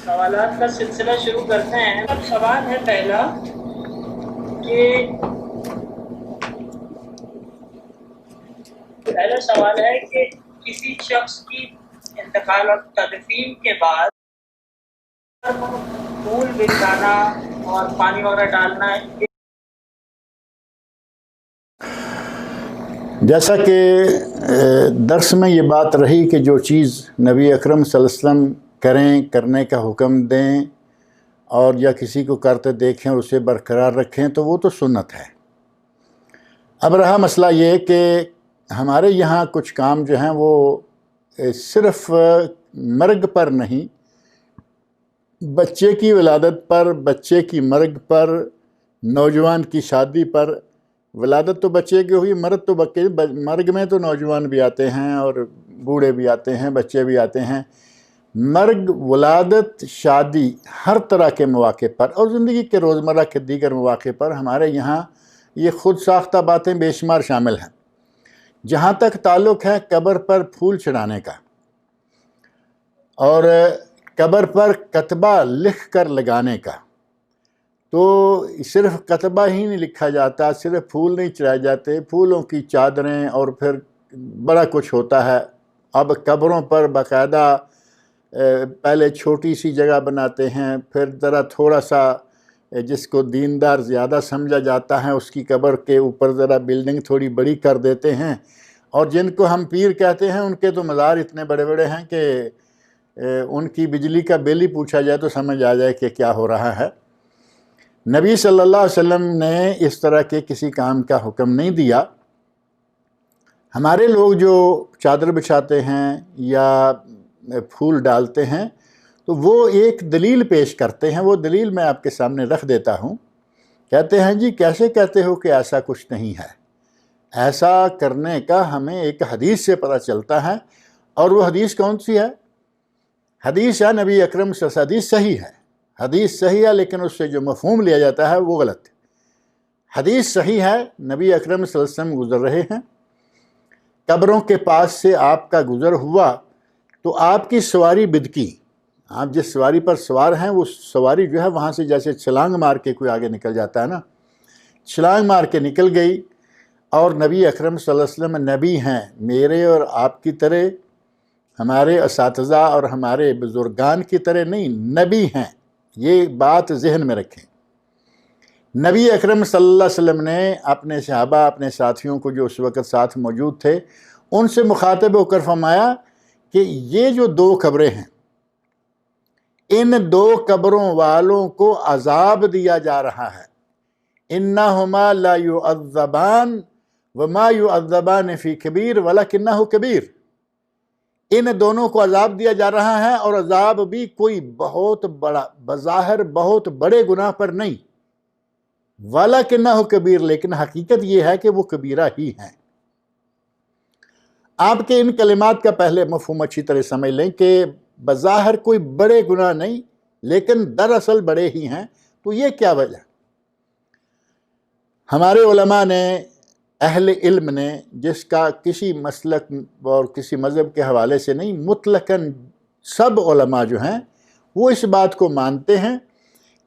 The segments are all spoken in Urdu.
سوالات کا سلسلہ شروع کرتے ہیں۔ اب سوال ہے پہلا کہ کسی شخص کی انتقال اور تدفین کے بعد پھول بچھانا اور پانی وغیرہ ڈالنا ہے۔ جیسا کہ درس میں یہ بات رہی کہ جو چیز نبی اکرم صلی اللہ علیہ وسلم کرنے کا حکم دیں اور یا کسی کو کرتے دیکھیں اسے برقرار رکھیں تو وہ تو سنت ہے۔ اب رہا مسئلہ یہ کہ ہمارے یہاں کچھ کام جو ہیں وہ صرف مرگ پر نہیں، بچے کی ولادت پر، بچے کی مرگ پر، نوجوان کی شادی پر۔ ولادت تو بچے کی ہوئی، مرگ میں تو نوجوان بھی آتے ہیں اور بوڑھے بھی آتے ہیں، بچے بھی آتے ہیں۔ مرگ، ولادت، شادی، ہر طرح کے مواقع پر اور زندگی کے روزمرہ کے دیگر مواقع پر ہمارے یہاں یہ خود ساختہ باتیں بے شمار شامل ہیں۔ جہاں تک تعلق ہے قبر پر پھول چڑھانے کا اور قبر پر کتبہ لکھ کر لگانے کا، تو صرف کتبہ ہی نہیں لکھا جاتا، صرف پھول نہیں چڑھائے جاتے، پھولوں کی چادریں اور پھر بڑا کچھ ہوتا ہے۔ اب قبروں پر باقاعدہ پہلے چھوٹی سی جگہ بناتے ہیں، پھر ذرا تھوڑا سا جس کو دیندار زیادہ سمجھا جاتا ہے اس کی قبر کے اوپر ذرا بلڈنگ تھوڑی بڑی کر دیتے ہیں، اور جن کو ہم پیر کہتے ہیں ان کے تو مزار اتنے بڑے بڑے ہیں کہ ان کی بجلی کا بل ہی پوچھا جائے تو سمجھ آ جائے کہ کیا ہو رہا ہے۔ نبی صلی اللہ علیہ وسلم نے اس طرح کے کسی کام کا حکم نہیں دیا۔ ہمارے لوگ جو چادر بچھاتے ہیں یا پھول ڈالتے ہیں تو وہ ایک دلیل پیش کرتے ہیں، وہ دلیل میں آپ کے سامنے رکھ دیتا ہوں۔ کہتے ہیں جی کیسے کہتے ہو کہ ایسا کچھ نہیں ہے؟ ایسا کرنے کا ہمیں ایک حدیث سے پتہ چلتا ہے، اور وہ حدیث کون سی ہے؟ حدیث ہے نبی اکرم صلی اللہ علیہ وسلم، حدیث صحیح ہے، حدیث صحیح ہے، لیکن اس سے جو مفہوم لیا جاتا ہے وہ غلط ہے۔ حدیث صحیح ہے، نبی اکرم صلی اللہ علیہ وسلم گزر رہے ہیں، قبروں کے پاس سے آپ کا گزر ہوا تو آپ کی سواری بدکی، آپ جس سواری پر سوار ہیں وہ سواری جو ہے وہاں سے جیسے چھلانگ مار کے کوئی آگے نکل جاتا ہے نا، چھلانگ مار کے نکل گئی۔ اور نبی اکرم صلی اللہ علیہ وسلم نبی ہیں، میرے اور آپ کی طرح، ہمارے اساتذہ اور ہمارے بزرگان کی طرح نہیں، نبی ہیں، یہ بات ذہن میں رکھیں۔ نبی اکرم صلی اللہ علیہ وسلم نے اپنے صحابہ، اپنے ساتھیوں کو جو اس وقت ساتھ موجود تھے، ان سے مخاطب ہو کر فرمایا کہ یہ جو دو قبریں ہیں، ان دو قبروں والوں کو عذاب دیا جا رہا ہے۔ انہما لا يعذبان وما يعذبان فی کبیر ولکنہ کبیر۔ ان دونوں کو عذاب دیا جا رہا ہے، اور عذاب بھی کوئی بہت بڑا، بظاہر بہت بڑے گناہ پر نہیں، وَلَكِنَّهُ کبیر، لیکن حقیقت یہ ہے کہ وہ کبیرہ ہی ہیں۔ آپ کے ان کلمات کا پہلے مفہوم اچھی طرح سمجھ لیں کہ بظاہر کوئی بڑے گناہ نہیں، لیکن دراصل بڑے ہی ہیں۔ تو یہ کیا وجہ؟ ہمارے علماء نے، اہل علم نے، جس کا کسی مسلک اور کسی مذہب کے حوالے سے نہیں، مطلقاً سب علماء جو ہیں وہ اس بات کو مانتے ہیں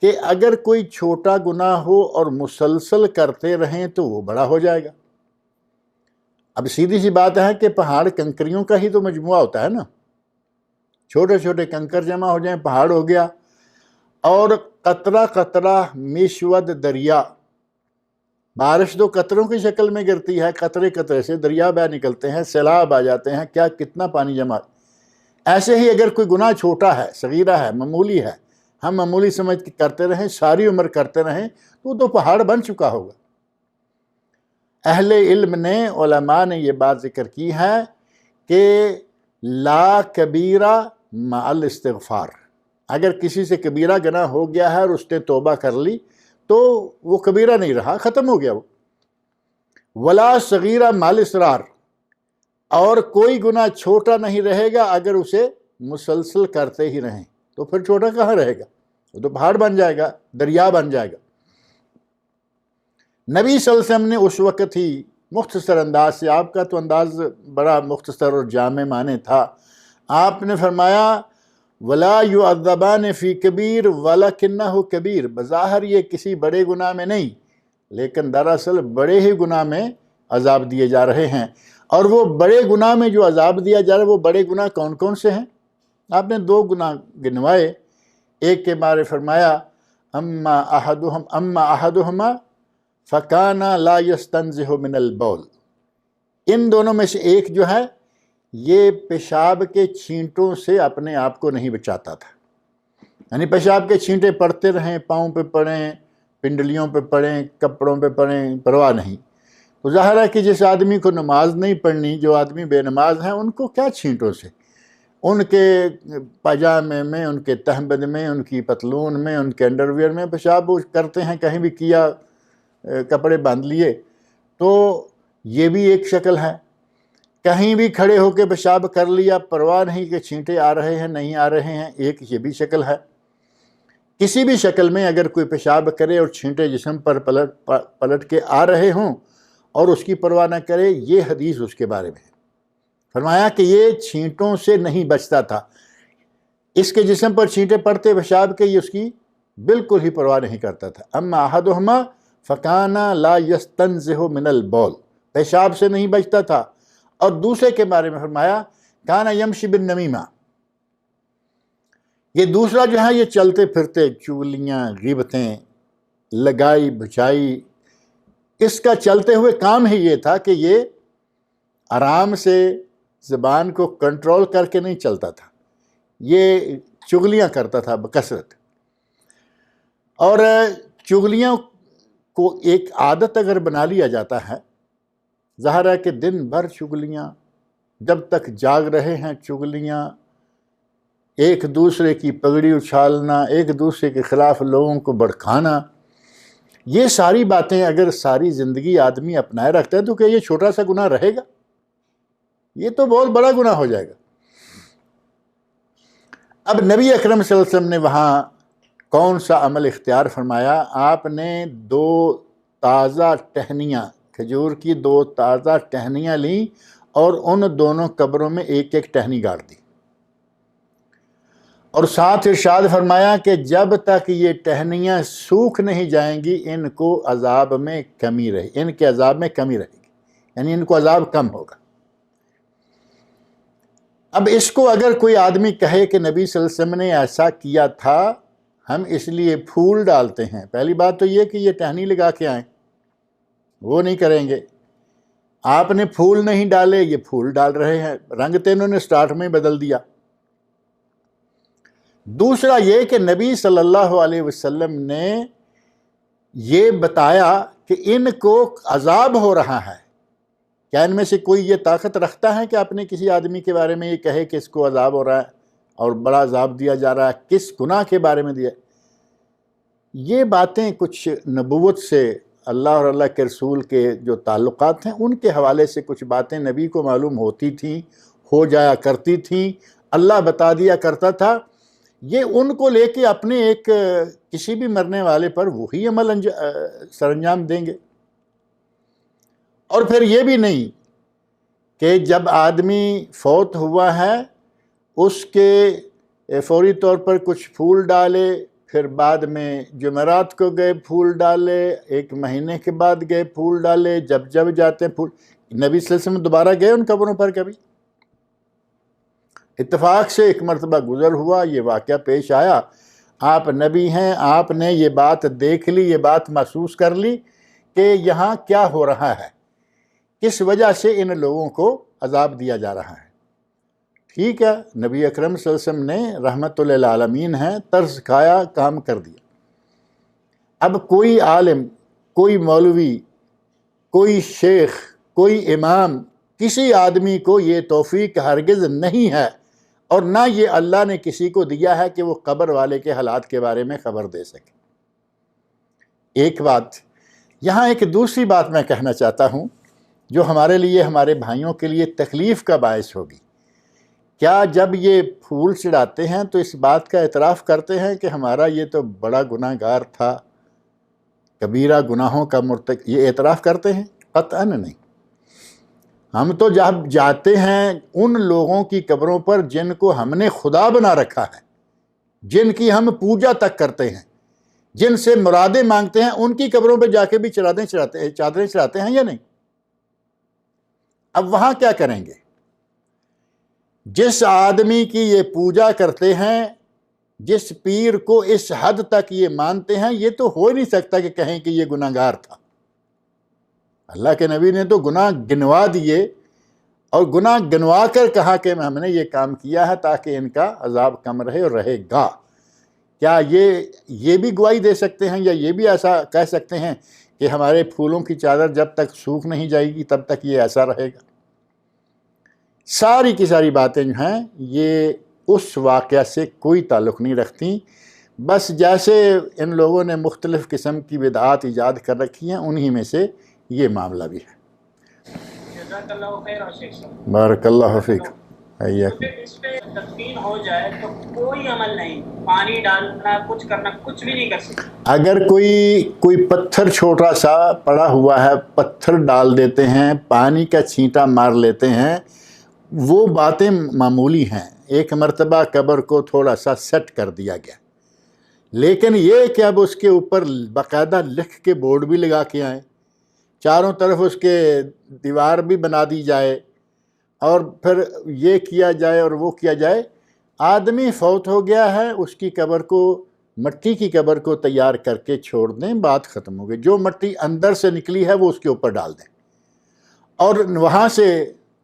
کہ اگر کوئی چھوٹا گناہ ہو اور مسلسل کرتے رہیں تو وہ بڑا ہو جائے گا۔ اب سیدھی سی بات ہے کہ پہاڑ کنکریوں کا ہی تو مجموعہ ہوتا ہے نا، چھوٹے چھوٹے کنکر جمع ہو جائیں پہاڑ ہو گیا۔ اور قطرہ قطرہ میشود دریا، بارش تو قطروں کی شکل میں گرتی ہے، قطرے قطرے سے دریا بہہ نکلتے ہیں، سیلاب آ جاتے ہیں، کیا کتنا پانی جمع۔ ایسے ہی اگر کوئی گناہ چھوٹا ہے، صغیرہ ہے، معمولی ہے، ہم معمولی سمجھ کے کرتے رہیں، ساری عمر کرتے رہیں، تو پہاڑ بن چکا ہوگا۔ اہل علم نے، علماء نے یہ بات ذکر کی ہے کہ لا کبیرہ مع الاستغفار، اگر کسی سے کبیرہ گناہ ہو گیا ہے اور اس نے توبہ کر لی تو وہ کبیرہ نہیں رہا، ختم ہو گیا وہ۔ ولا صغیرہ مع الاصرار، اور کوئی گناہ چھوٹا نہیں رہے گا اگر اسے مسلسل کرتے ہی رہیں، تو پھر چھوٹا کہاں رہے گا؟ وہ تو پہاڑ بن جائے گا، دریا بن جائے گا۔ نبی صلی اللہ علیہ وسلم نے اس وقت ہی مختصر انداز سے، آپ کا تو انداز بڑا مختصر اور جامع معنی تھا، آپ نے فرمایا ولا یعذبان فی کبیر ولکنہ کبیر، بظاہر یہ کسی بڑے گناہ میں نہیں، لیکن دراصل بڑے ہی گناہ میں عذاب دیے جا رہے ہیں۔ اور وہ بڑے گناہ میں جو عذاب دیا جا رہا ہے وہ بڑے گناہ کون کون سے ہیں؟ آپ نے 2 گناہ گنوائے۔ ایک کے بارے فرمایا اما احدہما فکان لا یستنزہ من البول، ان دونوں میں سے ایک جو ہے یہ پیشاب کے چھینٹوں سے اپنے آپ کو نہیں بچاتا تھا، یعنی پیشاب کے چھینٹے پڑتے رہیں، پاؤں پہ پڑیں، پنڈلیوں پہ پڑیں، کپڑوں پہ پڑیں، پرواہ نہیں۔ تو ظاہر ہے کہ جس آدمی کو نماز نہیں پڑھنی، جو آدمی بے نماز ہیں، ان کو کیا چھینٹوں سے؟ ان کے پاجامے میں، ان کے تہبند میں، ان کی پتلون میں، ان کے انڈر ویئر میں پیشاب کرتے ہیں، کہیں بھی کیا کپڑے باندھ لیے، تو یہ بھی ایک شکل ہے۔ کہیں بھی کھڑے ہو کے پیشاب کر لیا، پرواہ نہیں کہ چھینٹے آ رہے ہیں نہیں آ رہے ہیں، ایک یہ بھی شکل ہے۔ کسی بھی شکل میں اگر کوئی پیشاب کرے اور چھینٹے جسم پر پلٹ کے آ رہے ہوں اور اس کی پرواہ نہ کرے، یہ حدیث اس کے بارے میں ہے۔ فرمایا کہ یہ چھینٹوں سے نہیں بچتا تھا، اس کے جسم پر چھینٹے پڑتے پیشاب کے، یہ اس کی بالکل ہی پرواہ نہیں کرتا تھا۔ اما احدہما فکان لا یستنزہ من البول، پیشاب سے نہیں بچتا تھا۔ اور دوسرے کے بارے میں فرمایا کان یمشی بالنمیمہ، یہ دوسرا جو ہے یہ چلتے پھرتے چغلیاں، غیبتیں، لگائی بچائی، اس کا چلتے ہوئے کام ہی یہ تھا کہ یہ آرام سے زبان کو کنٹرول کر کے نہیں چلتا تھا، یہ چغلیاں کرتا تھا بکثرت۔ اور چغلیوں کو ایک عادت اگر بنا لیا جاتا ہے، ظاہر ہے کہ دن بھر چغلیاں، جب تک جاگ رہے ہیں چغلیاں، ایک دوسرے کی پگڑی اچھالنا، ایک دوسرے کے خلاف لوگوں کو بھڑکانا، یہ ساری باتیں اگر ساری زندگی آدمی اپنائے رکھتا ہے تو کہ یہ چھوٹا سا گناہ رہے گا؟ یہ تو بہت بڑا گناہ ہو جائے گا۔ اب نبی اکرم صلی اللہ علیہ وسلم نے وہاں کون سا عمل اختیار فرمایا؟ آپ نے 2 تازہ ٹہنیاں، کھجور کی 2 تازہ ٹہنیاں لیں اور ان دونوں قبروں میں ایک ایک ٹہنی گاڑ دی، اور ساتھ ارشاد فرمایا کہ جب تک یہ ٹہنیاں سوکھ نہیں جائیں گی ان کو عذاب میں کمی رہے، ان کے عذاب میں کمی رہے گی، یعنی ان کو عذاب کم ہوگا۔ اب اس کو اگر کوئی آدمی کہے کہ نبی صلی اللہ علیہ وسلم نے ایسا کیا تھا، ہم اس لیے پھول ڈالتے ہیں، پہلی بات تو یہ کہ یہ ٹہنی لگا کے آئیں، وہ نہیں کریں گے۔ آپ نے پھول نہیں ڈالے، یہ پھول ڈال رہے ہیں، رنگ تو انہوں نے سٹارٹ میں بدل دیا۔ دوسرا یہ کہ نبی صلی اللہ علیہ وسلم نے یہ بتایا کہ ان کو عذاب ہو رہا ہے۔ کیا ان میں سے کوئی یہ طاقت رکھتا ہے کہ اپنے کسی آدمی کے بارے میں یہ کہے کہ اس کو عذاب ہو رہا ہے اور بڑا عذاب دیا جا رہا ہے؟ کس گناہ کے بارے میں دیا؟ یہ باتیں کچھ نبوت سے، اللہ اور اللہ کے رسول کے جو تعلقات ہیں ان کے حوالے سے کچھ باتیں نبی کو معلوم ہوتی تھیں، ہو جایا کرتی تھیں، اللہ بتا دیا کرتا تھا، یہ ان کو لے کے اپنے ایک کسی بھی مرنے والے پر وہی عمل سر انجام دیں گے۔ اور پھر یہ بھی نہیں کہ جب آدمی فوت ہوا ہے اس کے فوری طور پر کچھ پھول ڈالے، پھر بعد میں جمعرات کو گئے پھول ڈالے، 1 مہینے کے بعد گئے پھول ڈالے، جب جاتے ہیں پھول۔ نبی صلی اللہ علیہ وسلم دوبارہ گئے ان قبروں پر کبھی؟ اتفاق سے 1 مرتبہ گزر ہوا، یہ واقعہ پیش آیا، آپ نبی ہیں، آپ نے یہ بات دیکھ لی، یہ بات محسوس کر لی کہ یہاں کیا ہو رہا ہے، کس وجہ سے ان لوگوں کو عذاب دیا جا رہا ہے۔ ٹھیک ہے، نبی اکرم صلی اللہ علیہ وسلم نے رحمت للعالمین ہیں، طرز کھایا، کام کر دیا۔ اب کوئی عالم، کوئی مولوی، کوئی شیخ، کوئی امام، کسی آدمی کو یہ توفیق ہرگز نہیں ہے، اور نہ یہ اللہ نے کسی کو دیا ہے کہ وہ قبر والے کے حالات کے بارے میں خبر دے سکے۔ ایک بات یہاں، ایک دوسری بات میں کہنا چاہتا ہوں جو ہمارے لیے، ہمارے بھائیوں کے لیے تکلیف کا باعث ہوگی۔ کیا جب یہ پھول چڑھاتے ہیں تو اس بات کا اعتراف کرتے ہیں کہ ہمارا یہ تو بڑا گناہ گار تھا، کبیرہ گناہوں کا مرتکب، یہ اعتراف کرتے ہیں؟ قطعاً نہیں۔ ہم تو جب جاتے ہیں ان لوگوں کی قبروں پر جن کو ہم نے خدا بنا رکھا ہے، جن کی ہم پوجا تک کرتے ہیں، جن سے مرادیں مانگتے ہیں، ان کی قبروں پہ جا کے بھی چادریں چڑھاتے ہیں یا نہیں؟ اب وہاں کیا کریں گے؟ جس آدمی کی یہ پوجا کرتے ہیں، جس پیر کو اس حد تک یہ مانتے ہیں، یہ تو ہو ہی نہیں سکتا کہ کہیں کہ یہ گناہگار تھا۔ اللہ کے نبی نے تو گناہ گنوا دیے، اور گناہ گنوا کر کہا کہ ہم نے یہ کام کیا ہے تاکہ ان کا عذاب کم رہے اور رہے گا۔ کیا یہ بھی گواہی دے سکتے ہیں، یا یہ بھی ایسا کہہ سکتے ہیں کہ ہمارے پھولوں کی چادر جب تک سوکھ نہیں جائے گی تب تک یہ ایسا رہے گا؟ ساری کی ساری باتیں جو ہیں یہ اس واقعہ سے کوئی تعلق نہیں رکھتی، بس جیسے ان لوگوں نے مختلف قسم کی بدعات ایجاد کر رکھی ہیں، انہی میں سے یہ معاملہ بھی ہے۔ جزاک اللہ خیر اور شیخ صاحب۔ بارک اللہ فیک۔ تو پھر اس پہ تدفین ہو جائے تو کوئی عمل نہیں، پانی ڈالنا، کچھ کرنا، کچھ بھی نہیں کر سکتے؟ اگر کوئی پتھر چھوٹا سا پڑا ہوا ہے، پتھر ڈال دیتے ہیں، پانی کا چھینٹا مار لیتے ہیں، وہ باتیں معمولی ہیں۔ ایک مرتبہ قبر کو تھوڑا سا سیٹ کر دیا گیا، لیکن یہ کہ اب اس کے اوپر باقاعدہ لکھ کے بورڈ بھی لگا کے آئیں، چاروں طرف اس کے دیوار بھی بنا دی جائے، اور پھر یہ کیا جائے اور وہ کیا جائے۔ آدمی فوت ہو گیا ہے، اس کی قبر کو، مٹی کی قبر کو تیار کر کے چھوڑ دیں، بات ختم ہو گئی۔ جو مٹی اندر سے نکلی ہے وہ اس کے اوپر ڈال دیں، اور وہاں سے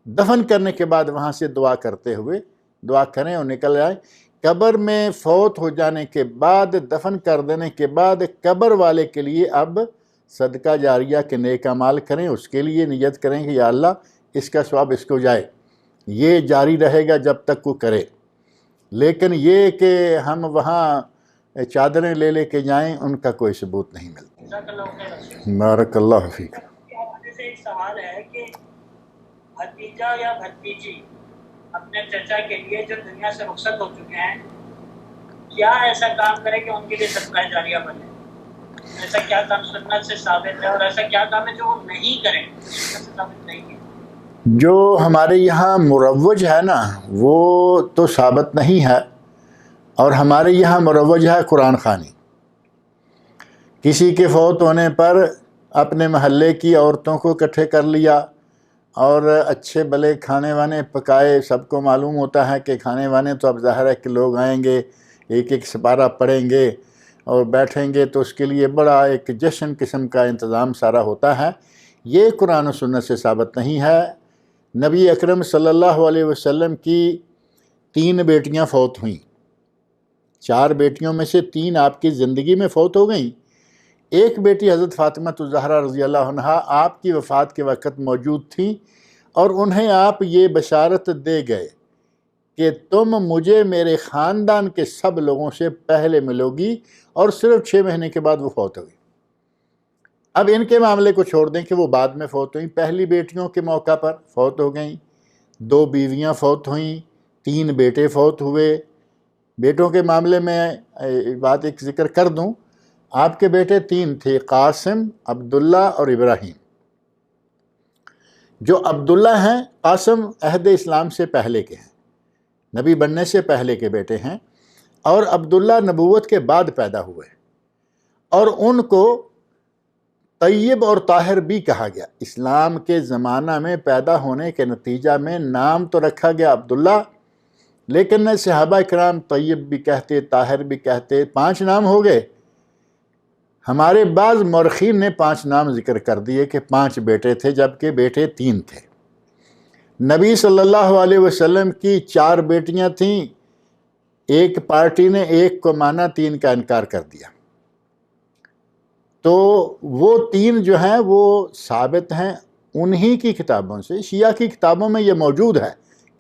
دفن کرنے کے بعد وہاں سے دعا کرتے ہوئے دعا کریں اور نکل آئیں۔ قبر میں فوت ہو جانے کے بعد، دفن کر دینے کے بعد، قبر والے کے لیے اب صدقہ جاریہ کے نیک اعمال کریں، اس کے لیے نیت کریں کہ یا اللہ اس کا ثواب اس کو جائے، یہ جاری رہے گا جب تک وہ کرے۔ لیکن یہ کہ ہم وہاں چادریں لے کے جائیں، ان کا کوئی ثبوت نہیں ملتا۔ جزاک اللہ خیر۔ بارک اللہ فیک۔ سے ایک سوال ہے کہ بھتیجا یا بھتیجی اپنے چچا کے لیے جو دنیا سے رخصت ہو چکے ہیں، کیا ایسا کام کرے کہ ان کے لیے صدقہ جاریہ بنے؟ ایسا کیا کام سنت سے ثابت ہے، اور ایسا کیا کام ہے جو وہ نہیں کریں، سنت سے ثابت نہیں ہے؟ جو ہمارے یہاں مروج ہے نا، وہ تو ثابت نہیں ہے، اور ہمارے یہاں مروج ہے قرآن خوانی۔ کسی کے فوت ہونے پر اپنے محلے کی عورتوں کو اکٹھے کر لیا، اور اچھے بھلے کھانے وانے پکائے۔ سب کو معلوم ہوتا ہے کہ کھانے وانے تو اب ظاہر ہے کہ لوگ آئیں گے، ایک ایک سپارہ پڑھیں گے اور بیٹھیں گے، تو اس کے لیے بڑا ایک جشن قسم کا انتظام سارا ہوتا ہے۔ یہ قرآن و سنت سے ثابت نہیں ہے۔ نبی اکرم صلی اللہ علیہ وسلم کی 3 بیٹیاں فوت ہوئیں، 4 بیٹیوں میں سے 3 آپ کی زندگی میں فوت ہو گئیں۔ ایک بیٹی حضرت فاطمہ الزہرا رضی اللہ عنہا آپ کی وفات کے وقت موجود تھیں، اور انہیں آپ یہ بشارت دے گئے کہ تم مجھے میرے خاندان کے سب لوگوں سے پہلے ملو گی، اور صرف 6 مہینے کے بعد وہ فوت ہو گئی۔ اب ان کے معاملے کو چھوڑ دیں کہ وہ بعد میں فوت ہوئیں، پہلی بیٹیوں کے موقع پر فوت ہو گئیں، 2 بیویاں فوت ہوئیں، 3 بیٹے فوت ہوئے۔ بیٹوں کے معاملے میں بات ایک ذکر کر دوں، آپ کے بیٹے 3 تھے، قاسم، عبداللہ اور ابراہیم۔ جو عبداللہ ہیں، قاسم عہد اسلام سے پہلے کے ہیں، نبی بننے سے پہلے کے بیٹے ہیں، اور عبداللہ نبوت کے بعد پیدا ہوئے، اور ان کو طیب اور طاہر بھی کہا گیا۔ اسلام کے زمانہ میں پیدا ہونے کے نتیجہ میں نام تو رکھا گیا عبداللہ، لیکن صحابہ کرام طیب بھی کہتے، طاہر بھی کہتے، 5 نام ہو گئے۔ ہمارے بعض مورخین نے 5 نام ذکر کر دیے کہ 5 بیٹے تھے، جبکہ بیٹے 3 تھے۔ نبی صلی اللہ علیہ وسلم کی 4 بیٹیاں تھیں، ایک پارٹی نے ایک کو مانا، 3 کا انکار کر دیا۔ تو وہ 3 جو ہیں وہ ثابت ہیں انہی کی کتابوں سے۔ شیعہ کی کتابوں میں یہ موجود ہے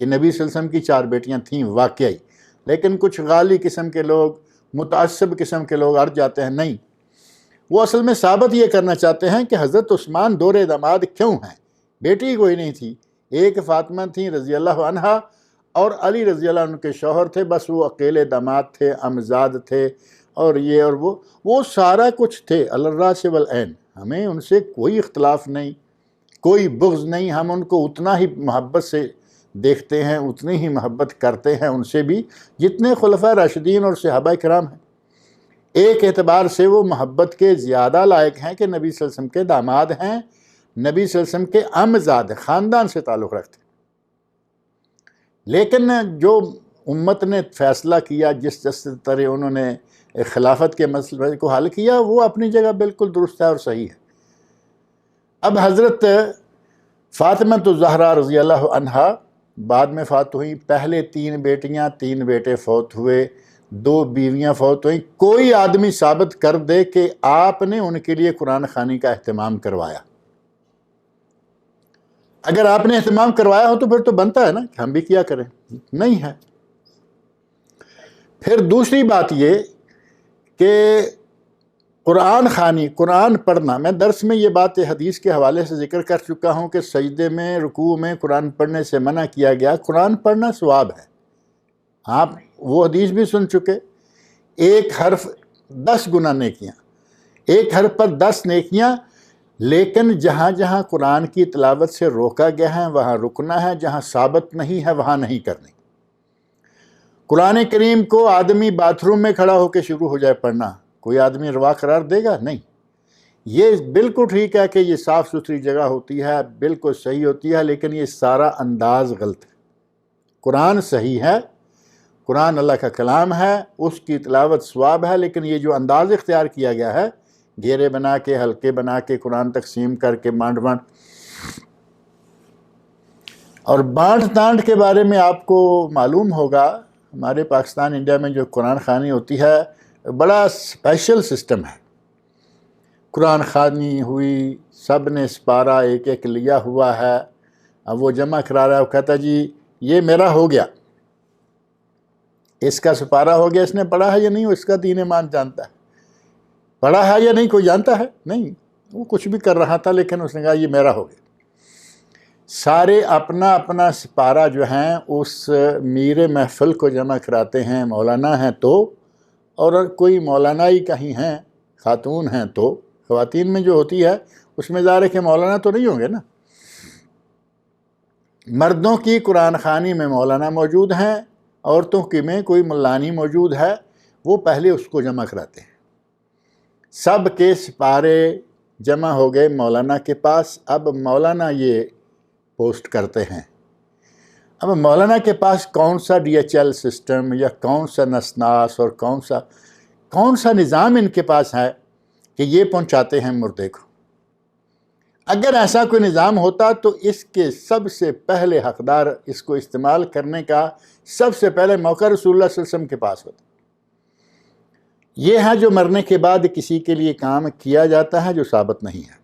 کہ نبی صلی اللہ علیہ وسلم کی 4 بیٹیاں تھیں واقعی، لیکن کچھ غالی قسم کے لوگ، متعصب قسم کے لوگ اڑ جاتے ہیں، نہیں، وہ اصل میں ثابت یہ کرنا چاہتے ہیں کہ حضرت عثمان دور داماد کیوں ہیں، بیٹی کوئی نہیں تھی، ایک فاطمہ تھیں رضی اللہ عنہا، اور علی رضی اللہ عنہ کے شوہر تھے، بس وہ اکیلے داماد تھے، امزاد تھے، اور یہ اور وہ سارا کچھ تھے، الراس والعین۔ ہمیں ان سے کوئی اختلاف نہیں، کوئی بغض نہیں، ہم ان کو اتنا ہی محبت سے دیکھتے ہیں اتنی ہی محبت کرتے ہیں ان سے بھی جتنے خلفاء راشدین اور صحابہ کرام ہیں۔ ایک اعتبار سے وہ محبت کے زیادہ لائق ہیں کہ نبی صلی اللہ علیہ وسلم کے داماد ہیں، نبی صلی اللہ علیہ وسلم کے امزاد ہیں، خاندان سے تعلق رکھتے ہیں۔ لیکن جو امت نے فیصلہ کیا، جس طرح انہوں نے خلافت کے مسئلے کو حل کیا، وہ اپنی جگہ بالکل درست ہے اور صحیح ہے۔ اب حضرت فاطمہ الزہرا رضی اللہ عنہا بعد میں فوت ہوئیں، پہلے 3 بیٹیاں 3 بیٹے فوت ہوئے، 2 بیویاں فوت ہوئیں۔ کوئی آدمی ثابت کر دے کہ آپ نے ان کے لیے قرآن خوانی کا اہتمام کروایا۔ اگر آپ نے اہتمام کروایا ہو تو پھر تو بنتا ہے نا کہ ہم بھی کیا کریں، نہیں ہے۔ پھر دوسری بات یہ کہ قرآن خوانی، قرآن پڑھنا، میں درس میں یہ بات حدیث کے حوالے سے ذکر کر چکا ہوں کہ سجدے میں، رکوع میں قرآن پڑھنے سے منع کیا گیا۔ قرآن پڑھنا ثواب ہے، آپ وہ حدیث بھی سن چکے، 1 حرف 10 گنا نیکیاں، 1 حرف پر 10 نیکیاں۔ لیکن جہاں جہاں قرآن کی تلاوت سے روکا گیا ہے وہاں رکنا ہے، جہاں ثابت نہیں ہے وہاں نہیں کرنی۔ قرآن کریم کو آدمی باتھ روم میں کھڑا ہو کے شروع ہو جائے پڑھنا، کوئی آدمی روا قرار دے گا؟ نہیں۔ یہ بالکل ٹھیک ہے کہ یہ صاف ستھری جگہ ہوتی ہے، بالکل صحیح ہوتی ہے، لیکن یہ سارا انداز غلط ہے۔ قرآن صحیح ہے، قرآن اللہ کا کلام ہے، اس کی تلاوت ثواب ہے، لیکن یہ جو انداز اختیار کیا گیا ہے، گھیرے بنا کے، حلقے بنا کے، قرآن تقسیم کر کے بانٹ اور بانٹ تانٹ کے بارے میں آپ کو معلوم ہوگا، ہمارے پاکستان انڈیا میں جو قرآن خوانی ہوتی ہے بڑا اسپیشل سسٹم ہے۔ قرآن خوانی ہوئی، سب نے سپارہ 1 لیا ہوا ہے، اب وہ جمع کرا رہا ہے، وہ کہتا جی یہ میرا ہو گیا، اس کا سپارہ ہو گیا۔ اس نے پڑھا ہے یا نہیں، وہ اس کا دین ایمان جانتا ہے؟ پڑھا ہے یا نہیں کوئی جانتا ہے؟ نہیں، وہ کچھ بھی کر رہا تھا لیکن اس نے کہا یہ میرا ہو گیا۔ سارے اپنا اپنا سپارہ جو ہیں اس میر محفل کو جمع کراتے ہیں، مولانا ہیں تو، اور کوئی مولانا ہی کہیں ہیں، خاتون ہیں تو، خواتین میں جو ہوتی ہے اس میں ظاہر ہے کہ مولانا تو نہیں ہوں گے نا۔ مردوں کی قرآن خوانی میں مولانا موجود ہیں، عورتوں کی میں کوئی ملانی موجود ہے، وہ پہلے اس کو جمع کراتے ہیں۔ سب کے سپارے جمع ہو گئے مولانا کے پاس، اب مولانا یہ پوسٹ کرتے ہیں۔ اب مولانا کے پاس کون سا DHL سسٹم یا کون سا نسناس اور کون سا نظام ان کے پاس ہے کہ یہ پہنچاتے ہیں مردے کو؟ اگر ایسا کوئی نظام ہوتا تو اس کے سب سے پہلے حقدار اس کو استعمال کرنے کا سب سے پہلے موقع رسول اللہ صلی اللہ علیہ وسلم کے پاس ہوتا۔ یہ ہے جو مرنے کے بعد کسی کے لیے کام کیا جاتا ہے جو ثابت نہیں ہے،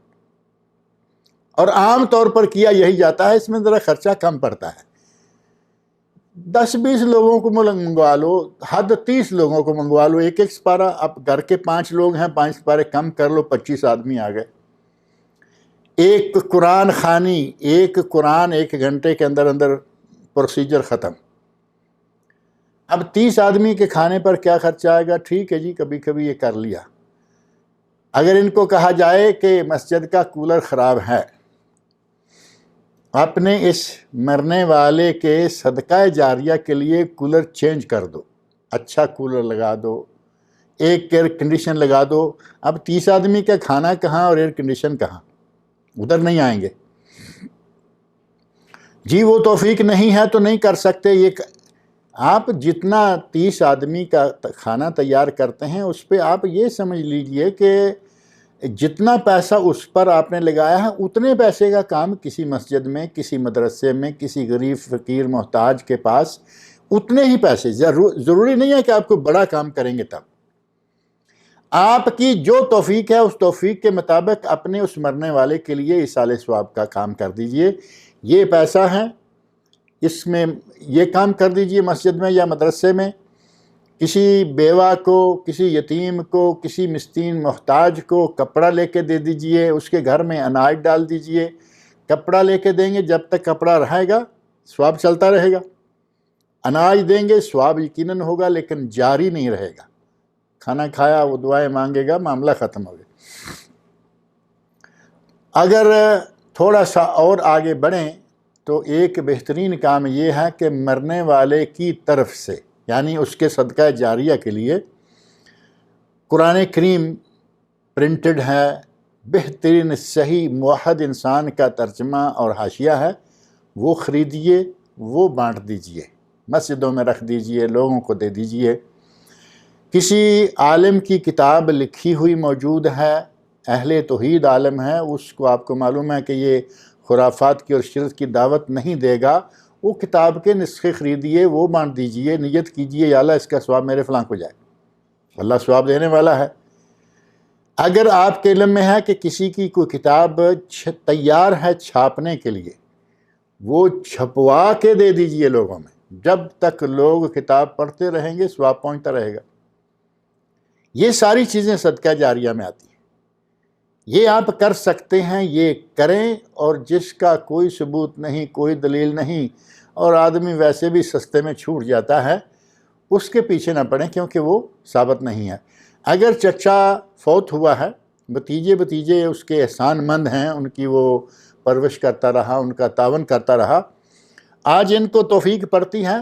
اور عام طور پر کیا یہی جاتا ہے، اس میں ذرا خرچہ کم پڑتا ہے۔ 10-20 لوگوں کو منگوا لو، حد 30 لوگوں کو منگوا لو، 1 سپارہ۔ اب گھر کے 5 لوگ ہیں، 5 سپارے کم کر لو، 25 آدمی آ گئے۔ ایک قرآن خوانی، ایک قرآن 1 گھنٹے کے اندر اندر پروسیجر ختم۔ اب 30 آدمی کے کھانے پر کیا خرچہ آئے گا؟ ٹھیک ہے جی، کبھی کبھی یہ کر لیا۔ اگر ان کو کہا جائے کہ مسجد کا کولر خراب ہے، اپنے اس مرنے والے کے صدقہ جاریہ کے لیے کولر چینج کر دو، اچھا کولر لگا دو، ایک ایئر کنڈیشن لگا دو، اب 30 آدمی کا کھانا کہاں اور ایئر کنڈیشن کہاں؟ ادھر نہیں آئیں گے جی، وہ توفیق نہیں ہے تو نہیں کر سکتے۔ یہ آپ جتنا 30 آدمی کا کھانا تیار کرتے ہیں اس پہ آپ یہ سمجھ لیجئے کہ جتنا پیسہ اس پر آپ نے لگایا ہے اتنے پیسے کا کام کسی مسجد میں، کسی مدرسے میں، کسی غریب فقیر محتاج کے پاس اتنے ہی پیسے۔ ضروری نہیں ہے کہ آپ کو بڑا کام کریں گے، تب آپ کی جو توفیق ہے اس توفیق کے مطابق اپنے اس مرنے والے کے لیے ایصال ثواب کا کام کر دیجئے۔ یہ پیسہ ہے، اس میں یہ کام کر دیجئے مسجد میں یا مدرسے میں، کسی بیوہ کو، کسی یتیم کو، کسی مسکین محتاج کو کپڑا لے کے دے دیجئے، اس کے گھر میں اناج ڈال دیجئے۔ کپڑا لے کے دیں گے، جب تک کپڑا رہے گا ثواب چلتا رہے گا۔ اناج دیں گے، ثواب یقیناً ہوگا، لیکن جاری نہیں رہے گا۔ کھانا کھایا، وہ دعائیں مانگے گا، معاملہ ختم ہو گیا۔ اگر تھوڑا سا اور آگے بڑھیں تو ایک بہترین کام یہ ہے کہ مرنے والے کی طرف سے، یعنی اس کے صدقہ جاریہ کے لیے قرآن کریم پرنٹڈ ہے، بہترین صحیح موحد انسان کا ترجمہ اور حاشیہ ہے، وہ خریدیے، وہ بانٹ دیجئے، مسجدوں میں رکھ دیجئے، لوگوں کو دے دیجئے۔ کسی عالم کی کتاب لکھی ہوئی موجود ہے، اہل توحید عالم ہے، اس کو آپ کو معلوم ہے کہ یہ خرافات کی اور شرک کی دعوت نہیں دے گا، وہ کتاب کے نسخے خریدیے، وہ بانٹ دیجئے، نیت کیجئے یا اللہ اس کا ثواب میرے فلاں کو جائے، اللہ ثواب دینے والا ہے۔ اگر آپ کے علم میں ہے کہ کسی کی کوئی کتاب تیار ہے چھاپنے کے لیے، وہ چھپوا کے دے دیجئے لوگوں میں، جب تک لوگ کتاب پڑھتے رہیں گے ثواب پہنچتا رہے گا۔ یہ ساری چیزیں صدقہ جاریہ میں آتی ہیں، یہ آپ کر سکتے ہیں، یہ کریں، اور جس کا کوئی ثبوت نہیں، کوئی دلیل نہیں، اور آدمی ویسے بھی سستے میں چھوٹ جاتا ہے، اس کے پیچھے نہ پڑیں، کیونکہ وہ ثابت نہیں ہے۔ اگر چچا فوت ہوا ہے، بھتیجے اس کے احسان مند ہیں، ان کی وہ پرورش کرتا رہا، ان کا تعاون کرتا رہا، آج ان کو توفیق پڑتی ہے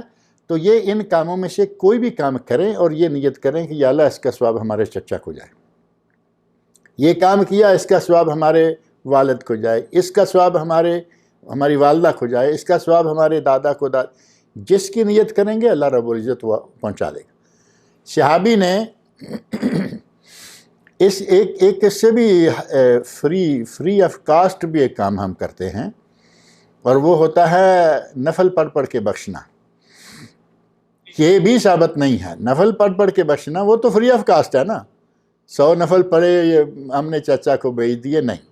تو یہ ان کاموں میں سے کوئی بھی کام کریں اور یہ نیت کریں کہ یا اللہ اس کا ثواب ہمارے چچا کو جائے، یہ کام کیا اس کا ثواب ہمارے والد کو جائے، اس کا ثواب ہماری والدہ کو جائے، اس کا ثواب ہمارے دادا کو جس کی نیت کریں گے اللہ رب العزت وہ پہنچا دے گا۔ صحابی نے اس ایک اس سے بھی فری آف کاسٹ بھی ایک کام ہم کرتے ہیں، اور وہ ہوتا ہے نفل پڑھ کے بخشنا۔ یہ بھی ثابت نہیں ہے، نفل پڑھ کے بخشنا وہ تو فری آف کاسٹ ہے نا، 100 نفل پڑھے یہ ہم نے چچا کو بھیج دیے، نہیں۔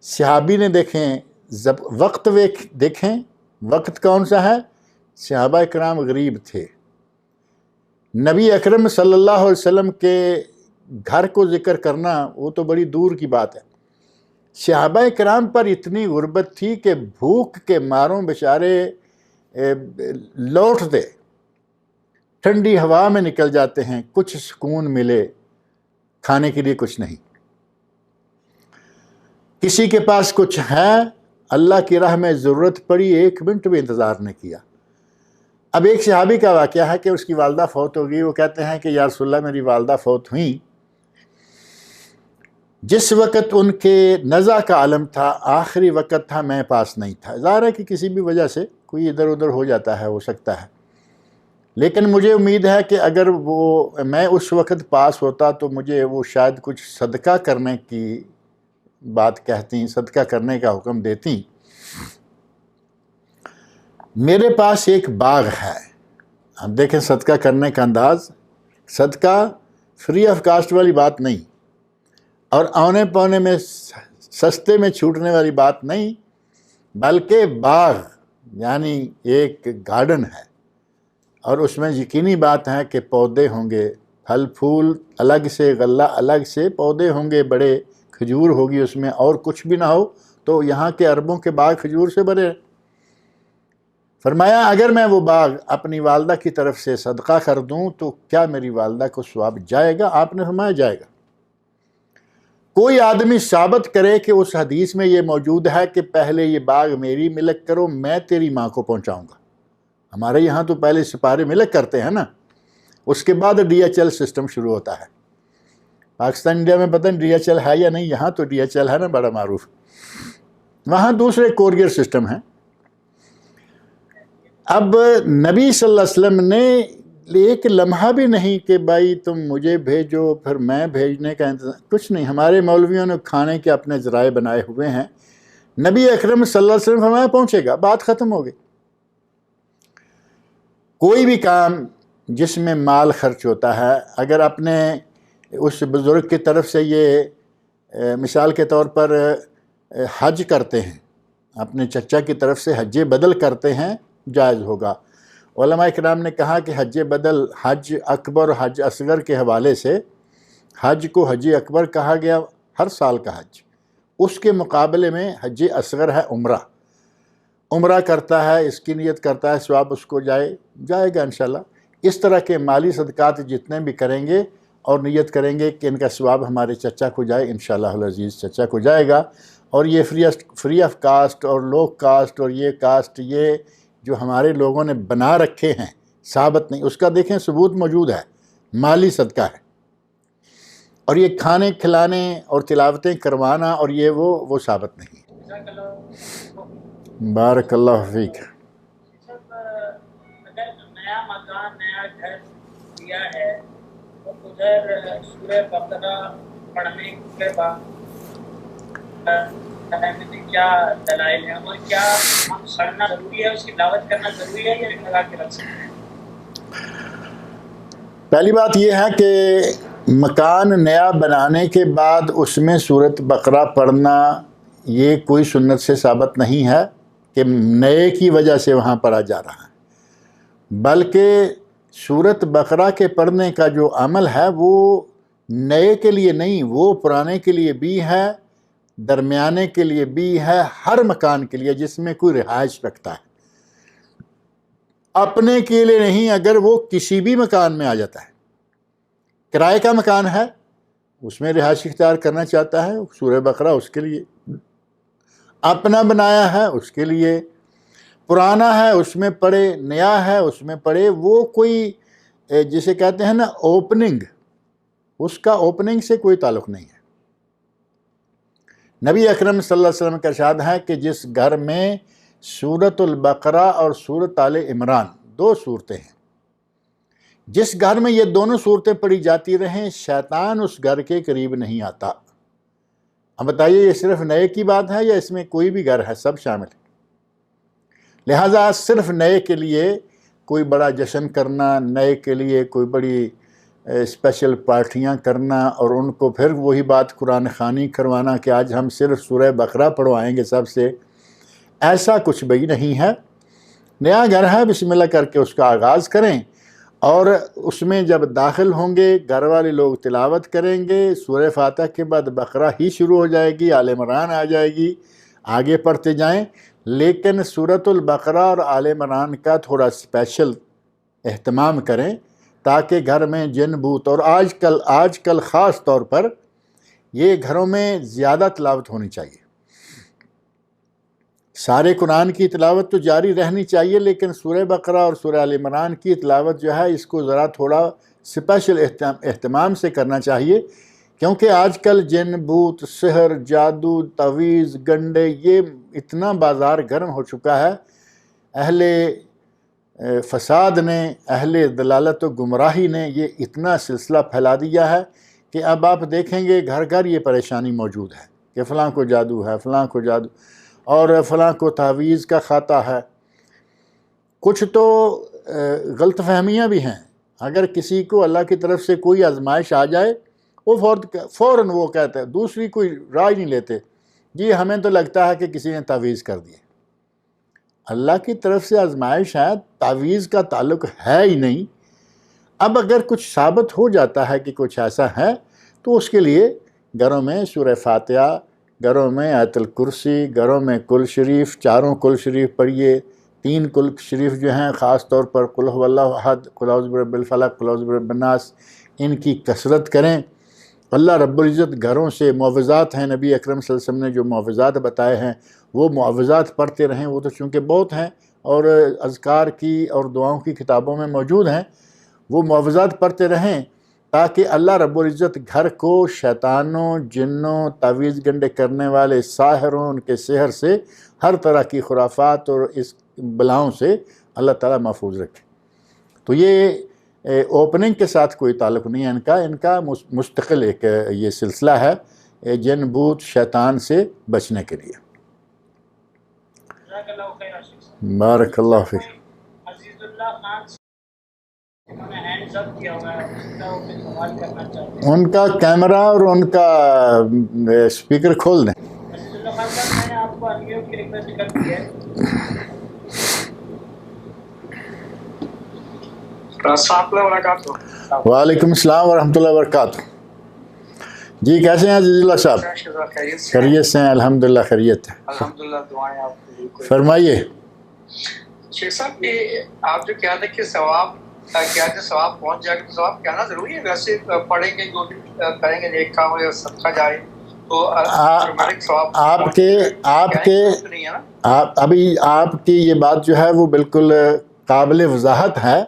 صحابی نے دیکھیں دیکھیں وقت کون سا ہے، صحابہ کرام غریب تھے، نبی اکرم صلی اللہ علیہ وسلم کے گھر کو ذکر کرنا وہ تو بڑی دور کی بات ہے۔ صحابہ کرام پر اتنی غربت تھی کہ بھوک کے ماروں بیچارے لوٹتے، ٹھنڈی ہوا میں نکل جاتے ہیں، کچھ سکون ملے، کھانے کے لیے کچھ نہیں۔ کسی کے پاس کچھ ہے، اللہ کی راہ میں ضرورت پڑی، 1 منٹ بھی انتظار نہیں کیا۔ اب ایک صحابی کا واقعہ ہے کہ اس کی والدہ فوت ہو گئی، وہ کہتے ہیں کہ یا رسول اللہ میری والدہ فوت ہوئیں، جس وقت ان کے نزع کا عالم تھا، آخری وقت تھا، میں پاس نہیں تھا۔ ظاہر ہے کہ کسی بھی وجہ سے کوئی ادھر ادھر ہو جاتا ہے، ہو سکتا ہے، لیکن مجھے امید ہے کہ اگر میں اس وقت پاس ہوتا تو مجھے وہ شاید کچھ صدقہ کرنے کی بات کہتی، صدقہ کرنے کا حکم دیتی۔ میرے پاس ایک باغ ہے، اب دیکھیں صدقہ کرنے کا انداز، صدقہ فری آف کاسٹ والی بات نہیں، اور اونے پونے میں سستے میں چھوٹنے والی بات نہیں، بلکہ باغ یعنی ایک گارڈن ہے، اور اس میں یقینی بات ہے کہ پودے ہوں گے، پھل پھول الگ سے، غلہ الگ سے، پودے ہوں گے بڑے، کھجور ہوگی اس میں، اور کچھ بھی نہ ہو تو یہاں کے عربوں کے باغ کھجور سے بھرے۔ فرمایا اگر میں وہ باغ اپنی والدہ کی طرف سے صدقہ کر دوں تو کیا میری والدہ کو ثواب جائے گا؟ آپ نے فرمایا جائے گا۔ کوئی آدمی ثابت کرے کہ اس حدیث میں یہ موجود ہے کہ پہلے یہ باغ میری ملک کرو، میں تیری ماں کو پہنچاؤں گا۔ ہمارے یہاں تو پہلے سپارے ملک کرتے ہیں نا، اس کے بعد DHL سسٹم شروع ہوتا ہے۔ پاکستان انڈیا میں پتہ نہیں DHL ہے یا نہیں، یہاں تو DHL ہے نا، بڑا معروف، وہاں دوسرے کوریئر سسٹم ہیں۔ اب نبی صلی اللہ علیہ وسلم نے ایک لمحہ بھی نہیں کہ بھائی تم مجھے بھیجو پھر میں بھیجنے کا انتظام، کچھ نہیں۔ ہمارے مولویوں نے کھانے کے اپنے ذرائع بنائے ہوئے ہیں، نبی اکرم صلی اللہ علیہ وسلم فرمایا پہنچے گا، بات ختم ہو گئی۔ کوئی بھی کام جس میں مال خرچ ہوتا ہے، اگر اپنے اس بزرگ کی طرف سے یہ مثال کے طور پر حج کرتے ہیں، اپنے چچا کی طرف سے حج بدل کرتے ہیں، جائز ہوگا۔ علماء کرام نے کہا کہ حج بدل حج اکبر اور حج اصغر کے حوالے سے حج کو حج اکبر کہا گیا، ہر سال کا حج، اس کے مقابلے میں حج اصغر ہے عمرہ کرتا ہے، اس کی نیت کرتا ہے ثواب اس کو جائے گا انشاءاللہ۔ اس طرح کے مالی صدقات جتنے بھی کریں گے اور نیت کریں گے کہ ان کا ثواب ہمارے چچا کو جائے، انشاءاللہ العزیز چچا کو جائے گا، اور یہ فری آف کاسٹ اور لو کاسٹ اور یہ کاسٹ، یہ جو ہمارے لوگوں نے بنا رکھے ہیں، ثابت نہیں. اس کا دیکھیں ثبوت موجود ہے، مالی صدقہ ہے. اور یہ کھانے کھلانے اور تلاوتیں کروانا اور یہ وہ ثابت نہیں. بارک اللہ فیک. اگر نیا مکان نیا گھر لیا ہے تو ادھر سورہ بقرہ پڑھنے کے بعد کیا دلائل ہیں، اور کیا ہم پڑھنا ضروری ہے، اس کی دعوت کرنا ضروری ہے یا لگا کے رکھ سکتے ہیں؟ پہلی بات یہ ہے کہ مکان نیا بنانے کے بعد اس میں سورۃ بقرہ پڑھنا یہ کوئی سنت سے ثابت نہیں ہے کہ نئے کی وجہ سے وہاں پڑھا جا رہا ہے، بلکہ سورۃ بقرہ کے پڑھنے کا جو عمل ہے وہ نئے کے لیے نہیں، وہ پرانے کے لیے بھی ہے، درمیانے کے لیے بھی ہے، ہر مکان کے لیے جس میں کوئی رہائش رکھتا ہے. اپنے کے لیے نہیں، اگر وہ کسی بھی مکان میں آ جاتا ہے، کرائے کا مکان ہے، اس میں رہائش اختیار کرنا چاہتا ہے، سورہ بقرہ اس کے لیے. اپنا بنایا ہے اس کے لیے، پرانا ہے اس میں پڑھے، نیا ہے اس میں پڑھے. وہ کوئی جسے کہتے ہیں نا اوپننگ، اس کا اوپننگ سے کوئی تعلق نہیں ہے. نبی اکرم صلی اللہ علیہ وسلم کا ارشاد ہے کہ جس گھر میں سورۃ البقرہ اور سورۃ آل عمران 2 صورتیں ہیں، جس گھر میں یہ دونوں صورتیں پڑھی جاتی رہیں، شیطان اس گھر کے قریب نہیں آتا. اب بتائیے یہ صرف نئے کی بات ہے یا اس میں کوئی بھی گھر ہے؟ سب شامل ہے. لہٰذا صرف نئے کے لیے کوئی بڑا جشن کرنا، نئے کے لیے کوئی بڑی اسپیشل پارٹیاں کرنا اور ان کو پھر وہی بات قرآن خوانی کروانا کہ آج ہم صرف سورہ بقرہ پڑھوائیں گے سب سے، ایسا کچھ بھی نہیں ہے. نیا گھر ہے، بسم اللہ کر کے اس کا آغاز کریں، اور اس میں جب داخل ہوں گے گھر والے لوگ تلاوت کریں گے. سورہ فاتحہ کے بعد بقرہ ہی شروع ہو جائے گی، آل عمران آ جائے گی، آگے پڑھتے جائیں. لیکن سورۃ البقرہ اور آل عمران کا تھوڑا اسپیشل اہتمام کریں تاکہ گھر میں جن بوت، اور آج کل خاص طور پر یہ گھروں میں زیادہ تلاوت ہونی چاہیے. سارے قرآن کی تلاوت تو جاری رہنی چاہیے، لیکن سورہ بقرہ اور سورہ آل عمران کی تلاوت جو ہے اس کو ذرا تھوڑا اسپیشل اہتمام سے کرنا چاہیے، کیونکہ آج کل جن بوت، سحر، جادو، تعویذ، گنڈے، یہ اتنا بازار گرم ہو چکا ہے. اہل فساد نے، اہل دلالت و گمراہی نے یہ اتنا سلسلہ پھیلا دیا ہے کہ اب آپ دیکھیں گے گھر گھر یہ پریشانی موجود ہے کہ فلاں کو جادو ہے، فلاں کو جادو، اور فلاں کو تعویذ کا خطا ہے. کچھ تو غلط فہمیاں بھی ہیں. اگر کسی کو اللہ کی طرف سے کوئی آزمائش آ جائے، وہ فوراً وہ کہتے ہیں، دوسری کوئی رائے نہیں لیتے، جی ہمیں تو لگتا ہے کہ کسی نے تعویذ کر دی. اللہ کی طرف سے آزمائش ہے، تعویذ کا تعلق ہے ہی نہیں. اب اگر کچھ ثابت ہو جاتا ہے کہ کچھ ایسا ہے تو اس کے لیے گھروں میں سورہ فاتحہ، گھروں میں آیت الکرسی، گھروں میں کل شریف، 4 کل شریف پڑھیے. 3 کل شریف جو ہیں خاص طور پر قل هو اللہ احد، قل اعوذ برب الفلق، قل اعوذ برب الناس، ان کی کثرت کریں. اللہ رب العزت گھروں سے معوذات ہیں، نبی اکرم صلی اللہ علیہ وسلم نے جو معوذات بتائے ہیں وہ معوذات پڑھتے رہیں. وہ تو چونکہ بہت ہیں اور اذکار کی اور دعاؤں کی کتابوں میں موجود ہیں، وہ معوذات پڑھتے رہیں تاکہ اللہ رب العزت گھر کو شیطانوں، جنوں، تعویذ گنڈے کرنے والے ساحروں، ان کے سحر سے، ہر طرح کی خرافات اور اس بلاؤں سے اللہ تعالیٰ محفوظ رکھے. تو یہ اوپننگ کے ساتھ کوئی تعلق نہیں ہے ان کا مستقل ایک یہ سلسلہ ہے جن بوت شیطان سے بچنے کے لیے. بارک اللہ فیک. عزیز اللہ خان انہوں نے ہینڈز اپ کیا ہوا ہے، ان کا وہ سوال کرنا چاہتے ہیں. ان کا کیمرہ اور ان کا اسپیکر کھول دیں. عزیز اللہ خان صاحب، میں نے آپ کو انمیوٹ کی ریکویسٹ کر دی ہے. السلام علیکم وبرکاتہ. وعلیکم السلام ورحمۃ اللہ وبرکاتہ. جی کیسے ہیں عزیز اللہ صاحب؟ خیریت سے ہیں الحمدللہ. خیریت ہے الحمدللہ. دعائیں آپ کی. فرمائیے. شیخ صاحب آپ جو کہا تھا کہ ثواب پہنچ جائے گا، تو ثواب کہنا ضروری ہے؟ ویسے پڑھیں گے جو بھی کریں گے نیک کام یا صدقہ جائے تو ابھی آپ کی یہ بات جو ہے وہ بالکل قابل وضاحت ہے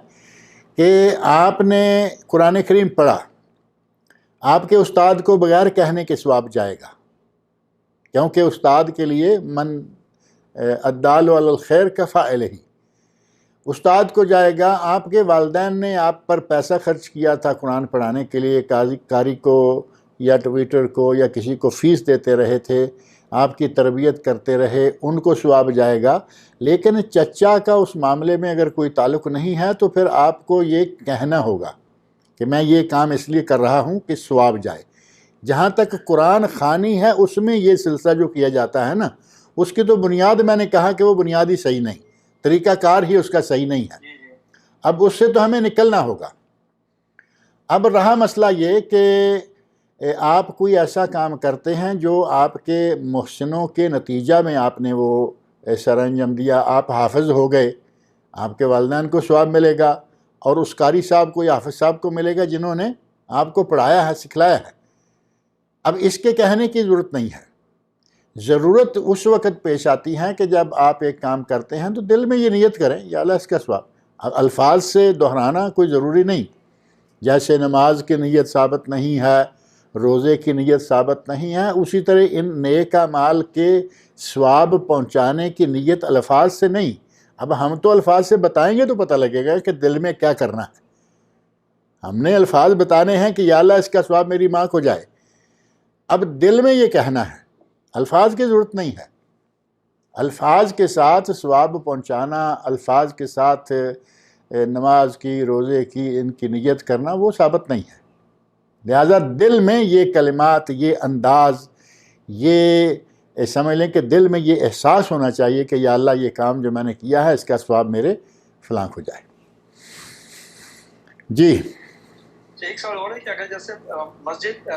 کہ آپ نے قرآن کریم پڑھا، آپ کے استاد کو بغیر کہنے کے ثواب جائے گا، کیونکہ استاد کے لیے من الدال علی الخیر کفاعلہ، استاد کو جائے گا۔ آپ کے والدین نے آپ پر پیسہ خرچ کیا تھا قرآن پڑھانے کے لیے، قاری کو یا ٹویٹر کو یا کسی کو فیس دیتے رہے تھے، آپ کی تربیت کرتے رہے، ان کو ثواب جائے گا۔ لیکن چچا کا اس معاملے میں اگر کوئی تعلق نہیں ہے تو پھر آپ کو یہ کہنا ہوگا کہ میں یہ کام اس لیے کر رہا ہوں کہ ثواب جائے۔ جہاں تک قرآن خوانی ہے اس میں یہ سلسلہ جو کیا جاتا ہے نا، اس کی تو بنیاد میں نے کہا کہ وہ بنیاد ہی صحیح نہیں، طریقہ کار ہی اس کا صحیح نہیں ہے۔ اب اس سے تو ہمیں نکلنا ہوگا۔ اب رہا مسئلہ یہ کہ آپ کوئی ایسا کام کرتے ہیں جو آپ کے محسنوں کے نتیجہ میں آپ نے وہ سر انجام دیا، آپ حافظ ہو گئے، آپ کے والدین کو ثواب ملے گا اور اس قاری صاحب کو یا حافظ صاحب کو ملے گا جنہوں نے آپ کو پڑھایا ہے، سکھلایا ہے۔ اب اس کے کہنے کی ضرورت نہیں ہے۔ ضرورت اس وقت پیش آتی ہے کہ جب آپ ایک کام کرتے ہیں تو دل میں یہ نیت کریں یا اللہ اس کا ثواب۔ الفاظ سے دہرانا کوئی ضروری نہیں، جیسے نماز کی نیت ثابت نہیں ہے، روزے کی نیت ثابت نہیں ہے، اسی طرح ان نیک اعمال کے ثواب پہنچانے کی نیت الفاظ سے نہیں۔ اب ہم تو الفاظ سے بتائیں گے تو پتہ لگے گا کہ دل میں کیا کرنا ہے۔ ہم نے الفاظ بتانے ہیں کہ یا اللہ اس کا ثواب میری ماں کو جائے، اب دل میں یہ کہنا ہے، الفاظ کی ضرورت نہیں ہے۔ الفاظ کے ساتھ ثواب پہنچانا، الفاظ کے ساتھ نماز کی، روزے کی، ان کی نیت کرنا وہ ثابت نہیں ہے۔ لہٰذا دل میں یہ کلمات، یہ انداز، یہ سمجھ لیں کہ دل میں یہ احساس ہونا چاہیے کہ یا اللہ یہ کام جو میں نے کیا ہے اس کا ثواب میرے فلاں کو جائے۔ جی ایک سوال اور ہے کہ اگر جیسے مسجد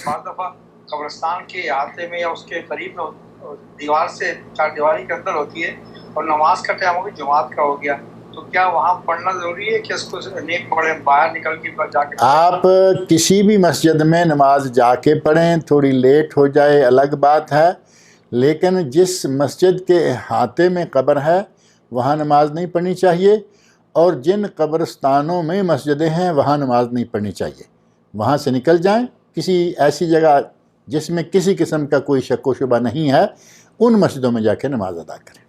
بعض دفعہ قبرستان کے احاطے میں یا اس کے قریب میں دیوار سے چار دیواری کے اندر ہوتی ہے اور نماز کا ٹائم ہو گیا، جماعت کا ہو گیا، تو کیا وہاں پڑھنا ضروری ہے کہ اس کو نیک پڑھیں، باہر نکل کے جا کے؟ آپ کسی بھی مسجد میں نماز جا کے پڑھیں، تھوڑی لیٹ ہو جائے الگ بات ہے، لیکن جس مسجد کے احاطے میں قبر ہے وہاں نماز نہیں پڑھنی چاہیے، اور جن قبرستانوں میں مسجدیں ہیں وہاں نماز نہیں پڑھنی چاہیے۔ وہاں سے نکل جائیں، کسی ایسی جگہ جس میں کسی قسم کا کوئی شک و شبہ نہیں ہے، ان مسجدوں میں جا کے نماز ادا کریں۔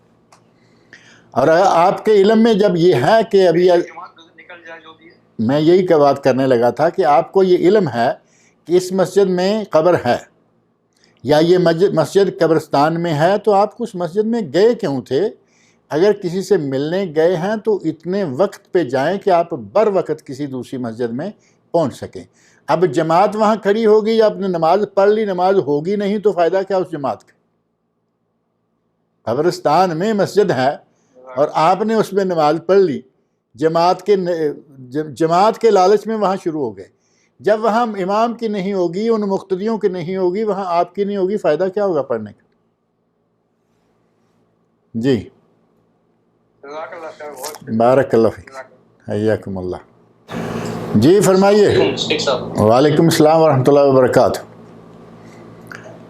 اور آپ کے علم میں جب یہ ہے کہ ابھی میں یہی بات کرنے لگا تھا کہ آپ کو یہ علم ہے کہ اس مسجد میں قبر ہے یا یہ مسجد قبرستان میں ہے، تو آپ اس مسجد میں گئے کیوں تھے؟ اگر کسی سے ملنے گئے ہیں تو اتنے وقت پہ جائیں کہ آپ بر وقت کسی دوسری مسجد میں پہنچ سکیں۔ اب جماعت وہاں کھڑی ہوگی یا آپ نے نماز پڑھ لی، نماز ہوگی نہیں تو فائدہ کیا اس جماعت کا؟ قبرستان میں مسجد ہے اور آپ نے اس میں نماز پڑھ لی، جماعت کے لالچ میں وہاں شروع ہو گئے۔ جب وہاں امام کی نہیں ہوگی، ان مقتدیوں کی نہیں ہوگی، وہاں آپ کی نہیں ہوگی، فائدہ کیا ہوگا پڑھنے کا؟ جی بارک اللہ فیک، حیاکم اللہ۔ جی فرمائیے۔ وعلیکم السلام ورحمۃ اللہ وبرکاتہ۔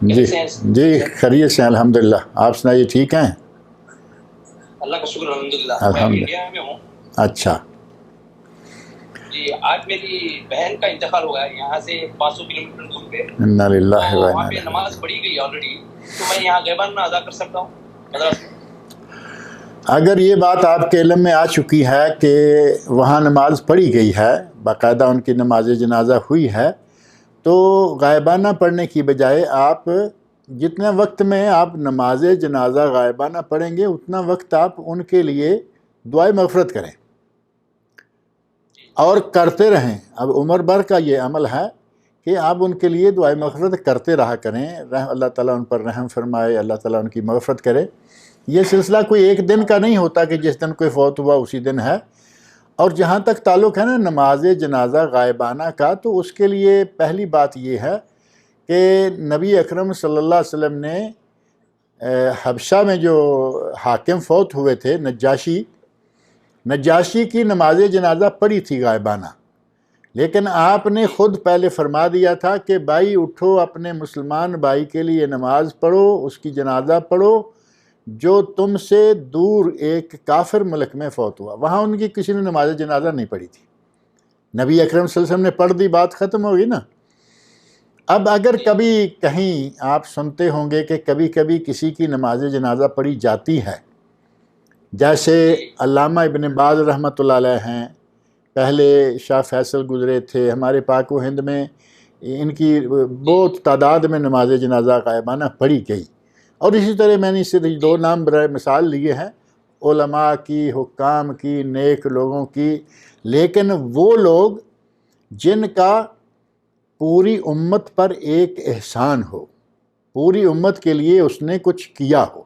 جی خیریت سے الحمدللہ، آپ سنائیے، ٹھیک ہیں؟ اللہ کا شکر الحمدللہ۔ الحمدللہ۔ میں انڈیا میں ہوں۔ اچھا جی آج میری بہن کا انتقال ہوا ہے یہاں سے 500 کلومیٹر دور پہ۔ انا للہ و انا وہاں پہ نماز پڑھی گئی آلریڈی، تو میں یہاں غیبانہ ادا کر سکتا ہوں مدرسے میں؟ اگر یہ بات آپ کے علم میں آ چکی ہے کہ وہاں نماز پڑھی گئی ہے، باقاعدہ ان کی نماز جنازہ ہوئی ہے، تو غائبانہ پڑھنے کی بجائے آپ جتنے وقت میں آپ نماز جنازہ غائبانہ پڑھیں گے اتنا وقت آپ ان کے لیے دعائے مغفرت کریں اور کرتے رہیں۔ اب عمر بھر کا یہ عمل ہے کہ آپ ان کے لیے دعائے مغفرت کرتے رہا کریں، اللہ تعالیٰ ان پر رحم فرمائے، اللہ تعالیٰ ان کی مغفرت کرے۔ یہ سلسلہ کوئی ایک دن کا نہیں ہوتا کہ جس دن کوئی فوت ہوا اسی دن ہے۔ اور جہاں تک تعلق ہے نا نماز جنازہ غائبانہ کا، تو اس کے لیے پہلی بات یہ ہے کہ نبی اکرم صلی اللہ علیہ وسلم نے حبشہ میں جو حاکم فوت ہوئے تھے نجاشی کی نماز جنازہ پڑھی تھی غائبانہ، لیکن آپ نے خود پہلے فرما دیا تھا کہ بھائی اٹھو، اپنے مسلمان بھائی کے لیے نماز پڑھو، اس کی جنازہ پڑھو جو تم سے دور ایک کافر ملک میں فوت ہوا۔ وہاں ان کی کسی نے نماز جنازہ نہیں پڑھی تھی، نبی اکرم صلی اللہ علیہ وسلم نے پڑھ دی، بات ختم ہوگی نا۔ اب اگر کبھی کہیں آپ سنتے ہوں گے کہ کبھی کبھی کسی کی نماز جنازہ پڑھی جاتی ہے، جیسے علامہ ابن باز رحمۃ اللہ علیہ ہیں، پہلے شاہ فیصل گزرے تھے، ہمارے پاک و ہند میں ان کی بہت تعداد میں نماز جنازہ غائبانہ پڑھی گئی، اور اسی طرح میں نے صرف 2 نام برائے مثال لیے ہیں، علماء کی، حکام کی، نیک لوگوں کی، لیکن وہ لوگ جن کا پوری امت پر ایک احسان ہو، پوری امت کے لیے اس نے کچھ کیا ہو۔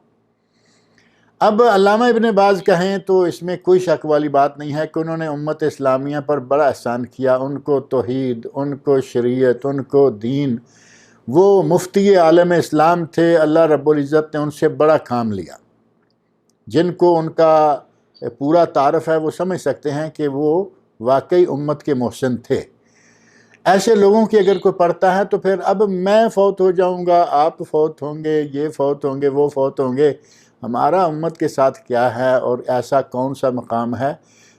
اب علامہ ابن باز کہیں تو اس میں کوئی شک والی بات نہیں ہے کہ انہوں نے امت اسلامیہ پر بڑا احسان کیا، ان کو توحید، ان کو شریعت، ان کو دین، وہ مفتی عالم اسلام تھے، اللہ رب العزت نے ان سے بڑا کام لیا۔ جن کو ان کا پورا تعارف ہے وہ سمجھ سکتے ہیں کہ وہ واقعی امت کے محسن تھے۔ ایسے لوگوں کی اگر کوئی پڑھتا ہے تو پھر اب میں فوت ہو جاؤں گا، آپ فوت ہوں گے، یہ فوت ہوں گے، وہ فوت ہوں گے، ہمارا امت کے ساتھ کیا ہے اور ایسا کون سا مقام ہے؟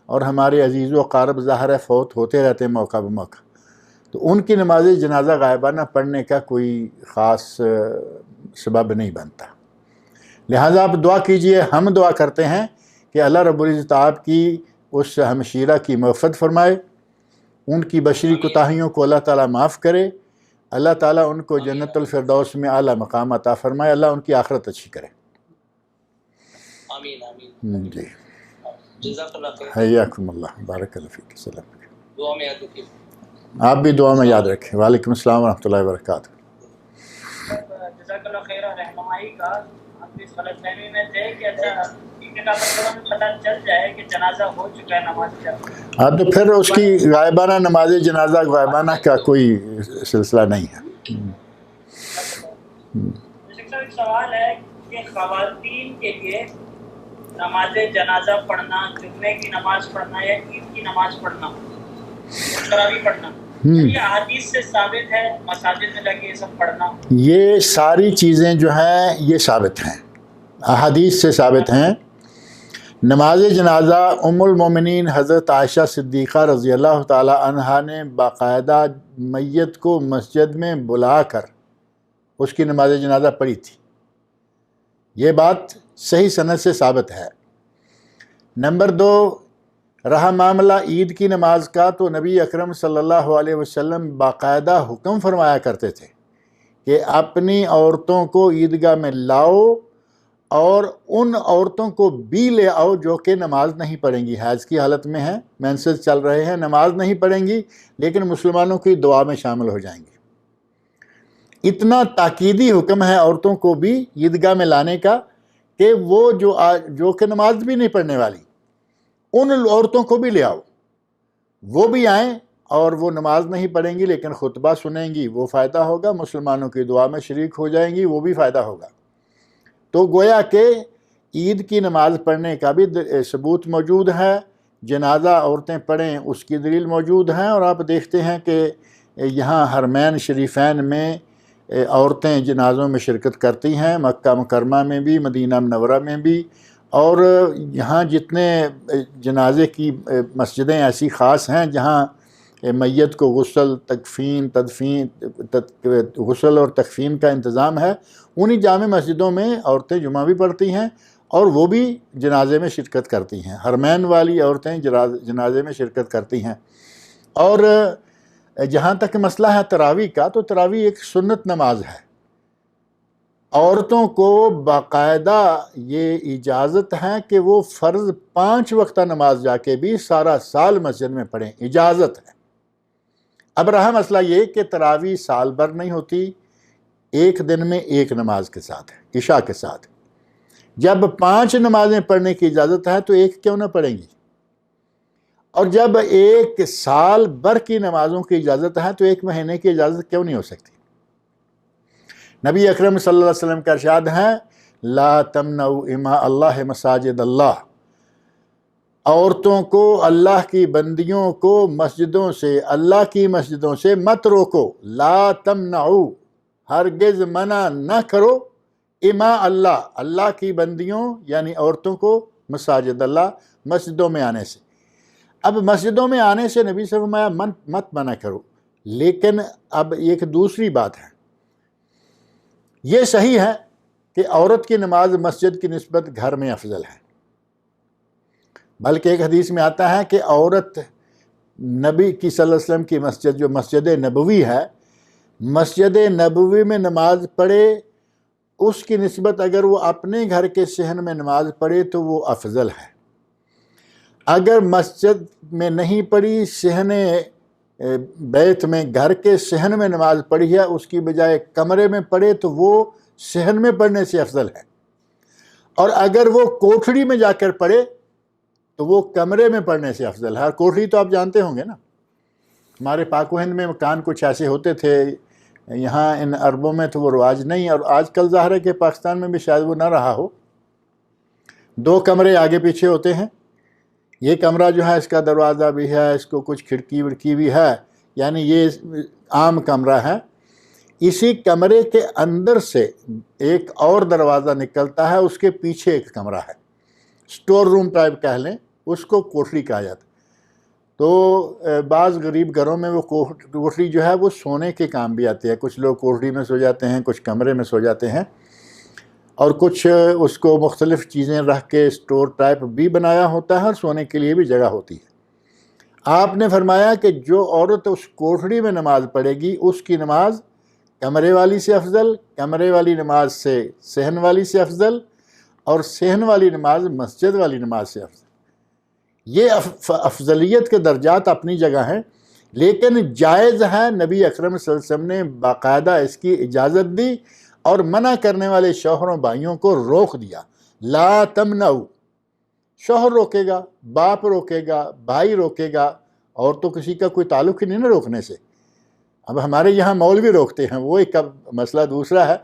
اور ہمارے عزیز و اقارب ظاہر ہے فوت ہوتے رہتے ہیں موقع بموقع، تو ان کی نماز جنازہ غائبانہ پڑھنے کا کوئی خاص سبب نہیں بنتا۔ لہٰذا آپ دعا کیجئے، ہم دعا کرتے ہیں کہ اللہ رب العزت آپ کی اس ہمشیرہ کی مغفرت فرمائے، ان کی بشری کوتاہیوں کو اللہ تعالیٰ معاف کرے، اللہ تعالیٰ ان کو جنت الفردوس میں اعلیٰ مقام عطا فرمائے، اللہ ان کی آخرت اچھی کرے۔ آمین آمین۔ جی، جزاک اللہ خیر۔ حیاکم اللہ، بارک اللہ فیک، السلام علیکم۔ دعا میں یاد رکھیے۔ آپ بھی دعا میں یاد رکھیں۔ وعلیکم السلام ورحمۃ اللہ وبرکاتہ۔ جزاک اللہ خیر رہنمائی کا، ہم اس غلط فہمی میں تھے کہ اچھا ٹھیک ہے پتہ چل جائے کہ جنازہ ہو چکا ہے نماز کا، ہاں تو پھر اس کی غائبانہ نماز جنازہ غائبانہ کا کوئی سلسلہ نہیں ہے۔ ایک سوال ہے کہ خواتین کے لیے نماز جنازہ پڑھنا، جمعے کی نماز پڑھنا یا عید کی نماز پڑھنا، تراویح پڑھنا، یہ احادیث سے ثابت ہے؟ مساجد میں لگے یہ سب پڑھنا، یہ ساری چیزیں جو ہیں یہ ثابت ہیں، احادیث سے ثابت ہیں۔ نماز جنازہ ام المومنین حضرت عائشہ صدیقہ رضی اللہ تعالی عنہا نے باقاعدہ میت کو مسجد میں بلا کر اس کی نماز جنازہ پڑھی تھی، یہ بات صحیح سند سے ثابت ہے۔ نمبر 2، رہا معاملہ عید کی نماز کا، تو نبی اکرم صلی اللہ علیہ وسلم باقاعدہ حکم فرمایا کرتے تھے کہ اپنی عورتوں کو عیدگاہ میں لاؤ، اور ان عورتوں کو بھی لے آؤ جو کہ نماز نہیں پڑھیں گی، حیض کی حالت میں ہیں، مینسز چل رہے ہیں، نماز نہیں پڑھیں گی لیکن مسلمانوں کی دعا میں شامل ہو جائیں گی۔ اتنا تاکیدی حکم ہے عورتوں کو بھی عیدگاہ میں لانے کا کہ وہ جو کہ نماز بھی نہیں پڑھنے والی، ان عورتوں کو بھی لے آؤ، وہ بھی آئیں اور وہ نماز نہیں پڑھیں گی لیکن خطبہ سنیں گی، وہ فائدہ ہوگا، مسلمانوں کی دعا میں شریک ہو جائیں گی، وہ بھی فائدہ ہوگا۔ تو گویا کہ عید کی نماز پڑھنے کا بھی ثبوت موجود ہے، جنازہ عورتیں پڑھیں اس کی دلیل موجود ہیں، اور آپ دیکھتے ہیں کہ یہاں حرمین شریفین میں عورتیں جنازوں میں شرکت کرتی ہیں، مکہ مکرمہ میں بھی، مدینہ منورہ میں بھی، اور یہاں جتنے جنازے کی مسجدیں ایسی خاص ہیں جہاں میت کو غسل، غسل اور تکفین کا انتظام ہے، انہی جامع مسجدوں میں عورتیں جمعہ بھی پڑھتی ہیں اور وہ بھی جنازے میں شرکت کرتی ہیں، حرمین والی عورتیں جنازے میں شرکت کرتی ہیں۔ اور جہاں تک مسئلہ ہے تراویح کا، تو تراویح ایک سنت نماز ہے، عورتوں کو باقاعدہ یہ اجازت ہے کہ وہ فرض 5 وقتہ نماز جا کے بھی سارا سال مسجد میں پڑھیں، اجازت ہے۔ اب رہا مسئلہ یہ کہ تراویح سال بھر نہیں ہوتی، ایک دن میں ایک نماز کے ساتھ ہے، عشاء کے ساتھ۔ جب 5 نمازیں پڑھنے کی اجازت ہے تو ایک کیوں نہ پڑھیں گی، اور جب ایک سال بھر کی نمازوں کی اجازت ہے تو ایک مہینے کی اجازت کیوں نہیں ہو سکتی؟ نبی اکرم صلی اللہ علیہ وسلم کا ارشاد ہے، لا تمنعوا اماء اللہ مساجد اللہ، عورتوں کو اللہ کی بندیوں کو مسجدوں سے اللہ کی مسجدوں سے مت روکو، لا تمنعو ہرگز منع نہ کرو، اما اللہ اللہ کی بندیوں یعنی عورتوں کو مساجد اللہ مسجدوں میں آنے سے۔ اب مسجدوں میں آنے سے نبی صلی اللہ علیہ وسلم مت منع کرو، لیکن اب ایک دوسری بات ہے، یہ صحیح ہے کہ عورت کی نماز مسجد کی نسبت گھر میں افضل ہے، بلکہ ایک حدیث میں آتا ہے کہ عورت نبی کی صلی اللہ علیہ وسلم کی مسجد جو مسجد نبوی ہے، مسجد نبوی میں نماز پڑھے اس کی نسبت اگر وہ اپنے گھر کے صحن میں نماز پڑھے تو وہ افضل ہے۔ اگر مسجد میں نہیں پڑھی، صحن بیت میں گھر کے صحن میں نماز پڑھی ہے، اس کی بجائے کمرے میں پڑھے تو وہ صحن میں پڑھنے سے افضل ہے، اور اگر وہ کوٹھڑی میں جا کر پڑھے تو وہ کمرے میں پڑھنے سے افضل ہے۔ اور کوٹھڑی تو آپ جانتے ہوں گے نا، ہمارے پاک و ہند میں مکان کچھ ایسے ہوتے تھے، یہاں ان عربوں میں تو وہ رواج نہیں، اور آج کل ظاہر ہے کہ پاکستان میں بھی شاید وہ نہ رہا ہو۔ 2 کمرے آگے پیچھے ہوتے ہیں، یہ کمرہ جو ہے اس کا دروازہ بھی ہے، اس کو کچھ کھڑکی وڑکی بھی ہے، یعنی یہ عام کمرہ ہے۔ اسی کمرے کے اندر سے ایک اور دروازہ نکلتا ہے، اس کے پیچھے ایک کمرہ ہے، سٹور روم ٹائپ کہہ لیں، اس کو کوٹھڑی کہا جاتا ہے۔ تو بعض غریب گھروں میں وہ کوٹھڑی جو ہے وہ سونے کے کام بھی آتی ہے، کچھ لوگ کوٹھڑی میں سو جاتے ہیں، کچھ کمرے میں سو جاتے ہیں، اور کچھ اس کو مختلف چیزیں رکھ کے سٹور ٹائپ بھی بنایا ہوتا ہے، اور سونے کے لیے بھی جگہ ہوتی ہے۔ آپ نے فرمایا کہ جو عورت اس کوٹھڑی میں نماز پڑھے گی اس کی نماز کمرے والی سے افضل، کمرے والی نماز سے صحن والی سے افضل، اور صحن والی نماز مسجد والی نماز سے افضل۔ یہ افضلیت کے درجات اپنی جگہ ہیں، لیکن جائز ہے، نبی اکرم صلی اللہ علیہ وسلم نے باقاعدہ اس کی اجازت دی اور منع کرنے والے شوہروں بھائیوں کو روک دیا، لا تمنعو، شوہر روکے گا، باپ روکے گا، بھائی روکے گا، اور تو کسی کا کوئی تعلق ہی نہیں نا روکنے سے۔ اب ہمارے یہاں مولوی روکتے ہیں، وہ ایک مسئلہ دوسرا ہے،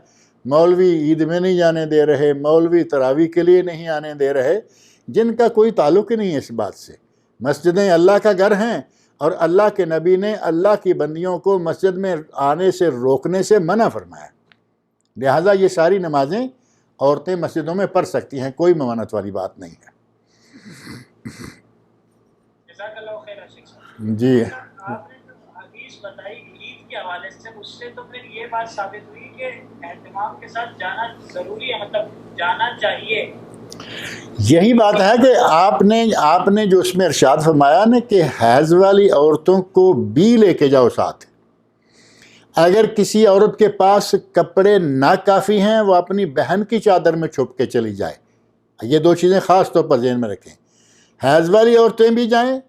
مولوی عید میں نہیں جانے دے رہے، مولوی تراویح کے لیے نہیں آنے دے رہے، جن کا کوئی تعلق ہی نہیں ہے اس بات سے۔ مسجدیں اللہ کا گھر ہیں، اور اللہ کے نبی نے اللہ کی بندیوں کو مسجد میں آنے سے روکنے سے منع فرمایا، لہٰذا یہ ساری نمازیں عورتیں مسجدوں میں پڑھ سکتی ہیں، کوئی ممانعت والی بات نہیں ہے۔ جزاک اللہ خیر شیخ صاحب۔ جی آپ نے جو حدیث بتائی عید کے حوالے سے، اس سے تو پھر یہ بات ثابت ہوئی کہ اہتمام کے ساتھ جانا ضروری ہے، مطلب جانا چاہیے۔ یہی بات ہے کہ آپ نے جو اس میں ارشاد فرمایا نا کہ حیض والی عورتوں کو بھی لے کے جاؤ ساتھ۔ اگر کسی عورت کے پاس کپڑے ناکافی ہیں، وہ اپنی بہن کی چادر میں چھپ کے چلی جائے۔ یہ 2 چیزیں خاص طور پر ذہن میں رکھیں، حیض والی عورتیں بھی جائیں،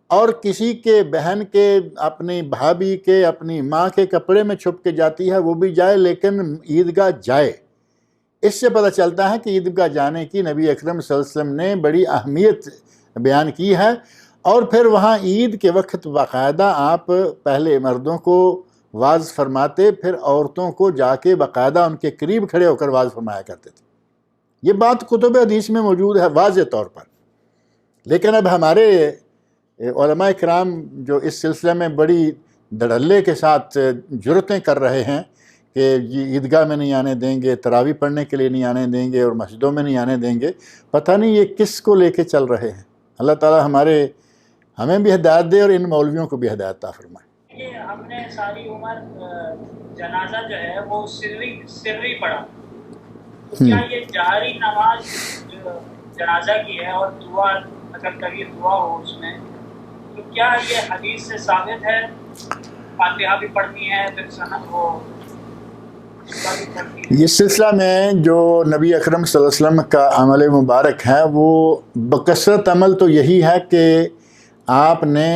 اور کسی کے بہن کے، اپنی بھابھی کے، اپنی ماں کے کپڑے میں چھپ کے جاتی ہے وہ بھی جائے، لیکن عیدگاہ جائے۔ اس سے پتہ چلتا ہے کہ عیدگاہ جانے کی نبی اکرم صلی اللہ علیہ وسلم نے بڑی اہمیت بیان کی ہے، اور پھر وہاں عید کے وقت باقاعدہ آپ پہلے مردوں کو واعظ فرماتے، پھر عورتوں کو جا کے باقاعدہ ان کے قریب کھڑے ہو کر واعظ فرمایا کرتے تھے۔ یہ بات کتب حدیث میں موجود ہے واضح طور پر، لیکن اب ہمارے علماء کرام جو اس سلسلے میں بڑی دھڑلے کے ساتھ جرتیں کر رہے ہیں کہ یہ عیدگاہ میں نہیں آنے دیں گے، تراویح پڑھنے کے لیے نہیں آنے دیں گے، اور مسجدوں میں نہیں آنے دیں گے، پتہ نہیں یہ کس کو لے کے چل رہے ہیں۔ اللہ تعالی ہمیں بھی ہدایت دے، اور ان مولویوں کو بھی ہدایت عطا فرمائے۔ کہ ہم نے ساری عمر جنازہ جو ہے وہ سری پڑھا، تو کیا یہ جہری نماز جو جنازہ کی ہے، اور دعا اگر کبھی دعا ہو اس میں، تو کیا یہ حدیث سے ثابت ہے؟ فاتحہ بھی پڑھنی ہے، پھر سند ہو بھی پڑھنی ہے؟ یہ سلسلہ میں جو نبی اکرم صلی اللہ علیہ وسلم کا عمل مبارک ہے، وہ بکثرت عمل تو یہی ہے کہ آپ نے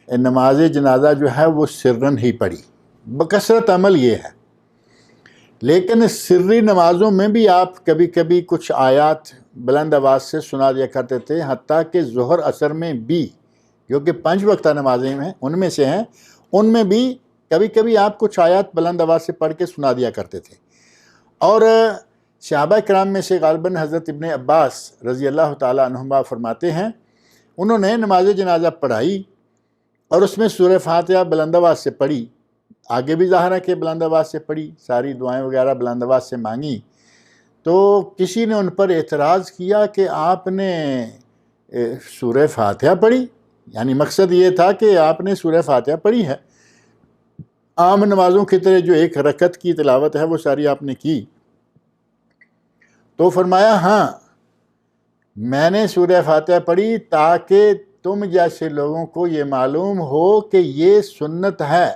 نماز جنازہ جو ہے وہ سرن ہی پڑھی، بکثرت عمل یہ ہے۔ لیکن سری نمازوں میں بھی آپ کبھی کبھی کچھ آیات بلند آواز سے سنا دیا کرتے تھے، حتیٰ کہ ظہر عصر میں بھی، جو کہ 5 وقتہ نمازیں ہیں ان میں سے ہیں، ان میں بھی کبھی کبھی آپ کچھ آیات بلند آواز سے پڑھ کے سنا دیا کرتے تھے۔ اور صحابہ کرام میں سے غالباً حضرت ابن عباس رضی اللہ تعالیٰ عنہما فرماتے ہیں انہوں نے نماز جنازہ پڑھائی اور اس میں سورہ فاتحہ بلند آواز سے پڑھی، آگے بھی ظاہر ہے کہ بلند آواز سے پڑھی، ساری دعائیں وغیرہ بلند آواز سے مانگی۔ تو کسی نے ان پر اعتراض کیا کہ آپ نے سورہ فاتحہ پڑھی، یعنی مقصد یہ تھا کہ آپ نے سورہ فاتحہ پڑھی ہے، عام نمازوں کی طرح جو ایک رکعت کی تلاوت ہے وہ ساری آپ نے کی۔ تو فرمایا ہاں میں نے سورہ فاتحہ پڑھی تاکہ تم جیسے لوگوں کو یہ معلوم ہو کہ یہ سنت ہے،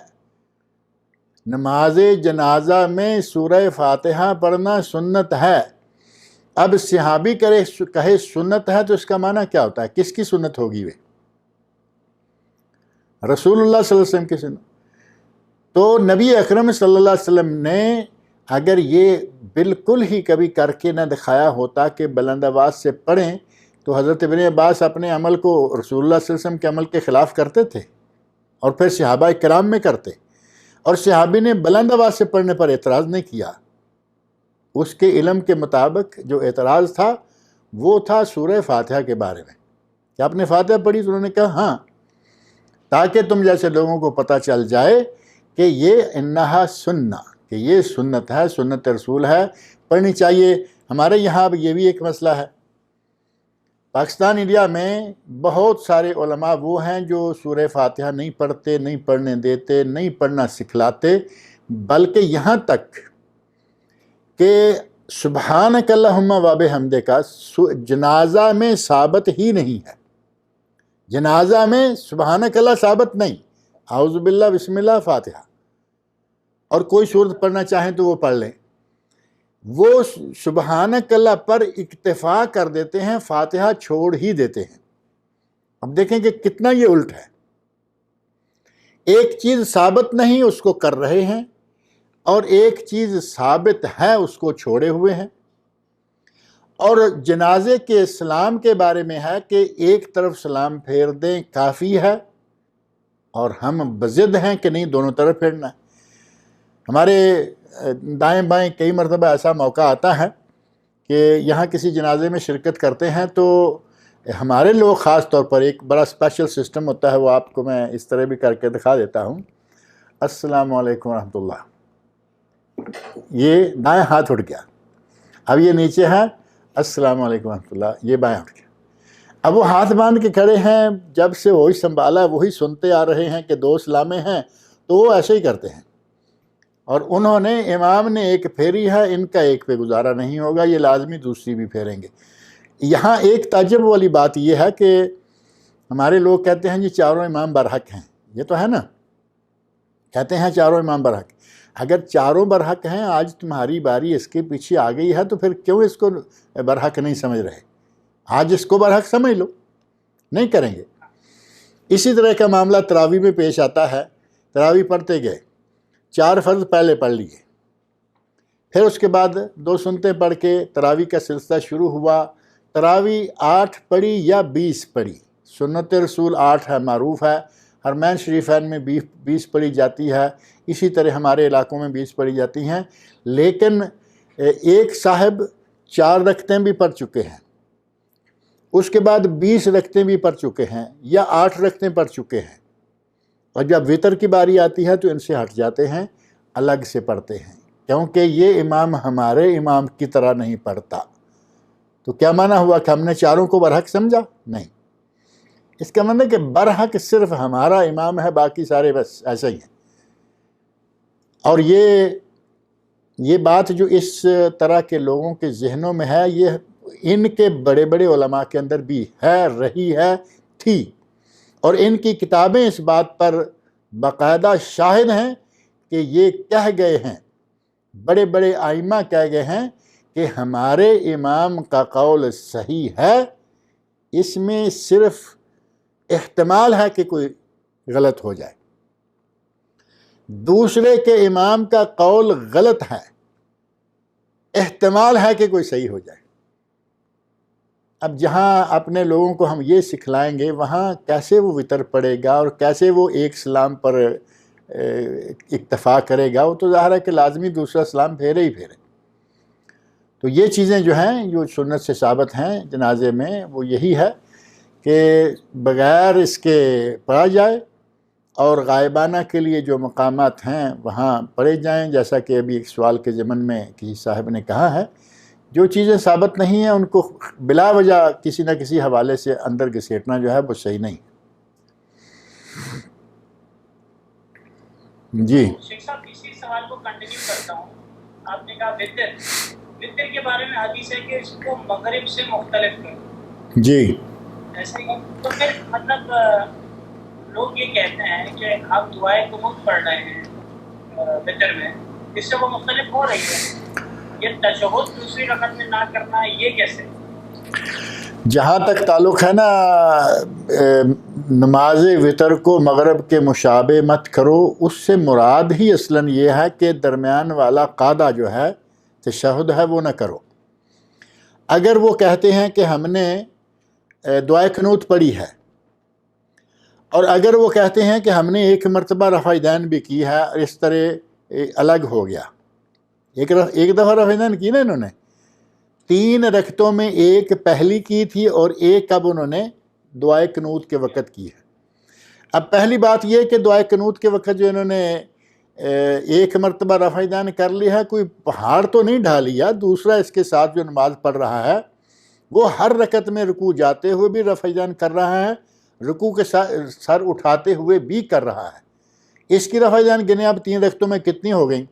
نماز جنازہ میں سورہ فاتحہ پڑھنا سنت ہے۔ اب صحابی کہے سنت ہے تو اس کا معنی کیا ہوتا ہے؟ کس کی سنت ہوگی وہ؟ رسول اللہ صلی اللہ علیہ وسلم کی سنت۔ تو نبی اکرم صلی اللہ علیہ وسلم نے اگر یہ بالکل ہی کبھی کر کے نہ دکھایا ہوتا کہ بلند آواز سے پڑھیں تو حضرت ابن عباس اپنے عمل کو رسول اللہ صلی اللہ علیہ وسلم کے عمل کے خلاف کرتے تھے اور پھر صحابہ کرام میں کرتے، اور صحابی نے بلند آواز سے پڑھنے پر اعتراض نہیں کیا۔ اس کے علم کے مطابق جو اعتراض تھا وہ تھا سورہ فاتحہ کے بارے میں کہ آپ نے فاتحہ پڑھی، تو انہوں نے کہا ہاں، تاکہ تم جیسے لوگوں کو پتہ چل جائے کہ یہ انہا سنہ، کہ یہ سنت ہے، سنت رسول ہے، پڑھنی چاہیے۔ ہمارے یہاں اب یہ بھی ایک مسئلہ ہے، پاکستان انڈیا میں بہت سارے علماء وہ ہیں جو سورہ فاتحہ نہیں پڑھتے، نہیں پڑھنے دیتے، نہیں پڑھنا سکھلاتے، بلکہ یہاں تک کہ سبحانک اللہم و بحمدک کا جنازہ میں ثابت ہی نہیں ہے۔ جنازہ میں سبحانک اللہ ثابت نہیں، اعوذ باللہ بسم اللہ فاتحہ، اور کوئی سورت پڑھنا چاہیں تو وہ پڑھ لیں، وہ سبحانک اللہ پر اکتفا کر دیتے ہیں، فاتحہ چھوڑ ہی دیتے ہیں۔ اب دیکھیں کہ کتنا یہ الٹ ہے، ایک چیز ثابت نہیں اس کو کر رہے ہیں، اور ایک چیز ثابت ہے اس کو چھوڑے ہوئے ہیں۔ اور جنازے کے سلام کے بارے میں ہے کہ ایک طرف سلام پھیر دیں کافی ہے، اور ہم بضد ہیں کہ نہیں دونوں طرف پھیرنا ہے۔ ہمارے دائیں بائیں کئی مرتبہ ایسا موقع آتا ہے کہ یہاں کسی جنازے میں شرکت کرتے ہیں تو ہمارے لوگ خاص طور پر ایک بڑا اسپیشل سسٹم ہوتا ہے، وہ آپ کو میں اس طرح بھی کر کے دکھا دیتا ہوں۔ السلام علیکم ورحمۃ اللہ، یہ دائیں ہاتھ اٹھ گیا، اب یہ نیچے ہے السلام علیکم ورحمۃ اللہ، یہ بائیں اٹھ گیا۔ اب وہ ہاتھ باندھ کے کھڑے ہیں، جب سے وہی سنبھالا وہی سنتے آ رہے ہیں کہ دو سلامیں ہیں، تو وہ ایسے ہی کرتے ہیں، اور انہوں نے امام نے ایک پھیری ہے، ان کا ایک پہ گزارا نہیں ہوگا، یہ لازمی دوسری بھی پھیریں گے۔ یہاں ایک تعجب والی بات یہ ہے کہ ہمارے لوگ کہتے ہیں جی چاروں امام برحق ہیں، یہ تو ہے نا، کہتے ہیں چاروں امام برحق۔ اگر چاروں برحق ہیں، آج تمہاری باری اس کے پیچھے آ گئی ہے، تو پھر کیوں اس کو برحق نہیں سمجھ رہے؟ آج اس کو برحق سمجھ لو، نہیں کریں گے۔ اسی طرح کا معاملہ تراویح میں پیش آتا ہے، تراویح پڑھتے گئے، 4 فرض پہلے پڑھ لیے، پھر اس کے بعد 2 سنتیں پڑھ کے تراویح کا سلسلہ شروع ہوا۔ تراویح 8 پڑھی یا 20 پڑھی، سنت رسول 8 ہے، معروف ہے، حرمین شریفین میں 20 پڑھی جاتی ہے، اسی طرح ہمارے علاقوں میں 20 پڑھی جاتی ہیں، لیکن ایک صاحب 4 رکعتیں بھی پڑھ چکے ہیں، اس کے بعد 20 رکعتیں بھی پڑھ چکے ہیں، یا 8 رکعتیں پڑھ چکے ہیں، اور جب وتر کی باری آتی ہے تو ان سے ہٹ جاتے ہیں، الگ سے پڑھتے ہیں، کیونکہ یہ امام ہمارے امام کی طرح نہیں پڑھتا۔ تو کیا معنی ہوا کہ ہم نے چاروں کو برحق سمجھا؟ نہیں، اس کا مطلب کہ برحق صرف ہمارا امام ہے، باقی سارے بس ایسا ہی ہیں۔ اور یہ بات جو اس طرح کے لوگوں کے ذہنوں میں ہے، یہ ان کے بڑے بڑے علماء کے اندر بھی ہے، رہی ہے، تھی، اور ان کی کتابیں اس بات پر باقاعدہ شاہد ہیں کہ یہ کہہ گئے ہیں، بڑے بڑے ائمہ کہہ گئے ہیں کہ ہمارے امام کا قول صحیح ہے، اس میں صرف احتمال ہے کہ کوئی غلط ہو جائے، دوسرے کے امام کا قول غلط ہے، احتمال ہے کہ کوئی صحیح ہو جائے۔ اب جہاں اپنے لوگوں کو ہم یہ سکھلائیں گے، وہاں کیسے وہ وتر پڑے گا اور کیسے وہ ایک سلام پر اکتفا کرے گا؟ وہ تو ظاہر ہے کہ لازمی دوسرا سلام پھیرے ہی پھیرے۔ تو یہ چیزیں جو ہیں جو سنت سے ثابت ہیں جنازے میں، وہ یہی ہے کہ بغیر اس کے پڑھا جائے اور غائبانہ کے لیے جو مقامات ہیں وہاں پڑھے جائیں، جیسا کہ ابھی ایک سوال کے ضمن میں کسی صاحب نے کہا ہے، جو چیزیں ثابت نہیں ہیں ان کو بلا وجہ کسی نہ کسی حوالے سے اندر گھسیٹنا جو ہے وہ صحیح نہیں۔ جی شیخ صاحب اسی سوال کو کنٹینیو کرتا ہوں، آپ نے کہا وطر کے بارے میں حدیث ہے کہ اس کو مغرب سے مختلف کرو، جی ایسے ہی تو پھر مطلب لوگ یہ کہتے ہیں کہ آپ دعائے قنوت پڑھ رہے ہیں وطر میں، اس سے وہ مختلف ہو رہی ہے، یہ تشہد دوسری رکعت میں نہ کرنا یہ کیسے؟ جہاں تک تعلق ہے نا نماز وطر کو مغرب کے مشابہ مت کرو، اس سے مراد ہی اصلاً یہ ہے کہ درمیان والا قاعدہ جو ہے تشہد ہے وہ نہ کرو۔ اگر وہ کہتے ہیں کہ ہم نے دعائے قنوت پڑھی ہے، اور اگر وہ کہتے ہیں کہ ہم نے ایک مرتبہ رفع دین بھی کی ہے اور اس طرح الگ ہو گیا، ایک دفعہ رفع دین کی نا انہوں نے، 3 رکعتوں میں ایک پہلی کی تھی اور ایک اب انہوں نے دعائے قنوت کے وقت کی ہے۔ اب پہلی بات یہ کہ دعائے قنوت کے وقت جو انہوں نے ایک مرتبہ رفع دین کر لی ہے، کوئی پہاڑ تو نہیں ڈھا لیا۔ دوسرا، اس کے ساتھ جو نماز پڑھ رہا ہے وہ ہر رکعت میں رکوع جاتے ہوئے بھی رفع دین کر رہا ہے، رکوع کے سر اٹھاتے ہوئے بھی کر رہا ہے۔ اس کی رفع دین گنے اب 3 رکعتوں میں کتنی ہو گئیں؟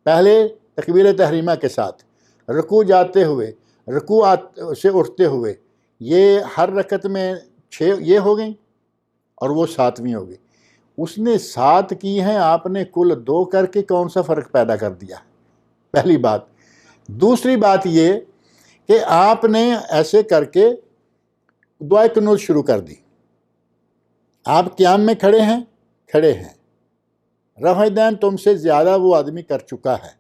پہلے تکبیر تحریمہ کے ساتھ، رکوع جاتے ہوئے، رکوع سے اٹھتے ہوئے، یہ ہر رکعت میں 6 یہ ہو گئیں، اور وہ 7ویں ہو گئی۔ اس نے 7 کی ہیں، آپ نے کل 2 کر کے کون سا فرق پیدا کر دیا؟ پہلی بات۔ دوسری بات یہ کہ آپ نے ایسے کر کے دعائے قنوت شروع کر دی۔ آپ قیام میں کھڑے ہیں، رفع دین تم سے زیادہ وہ آدمی کر چکا ہے،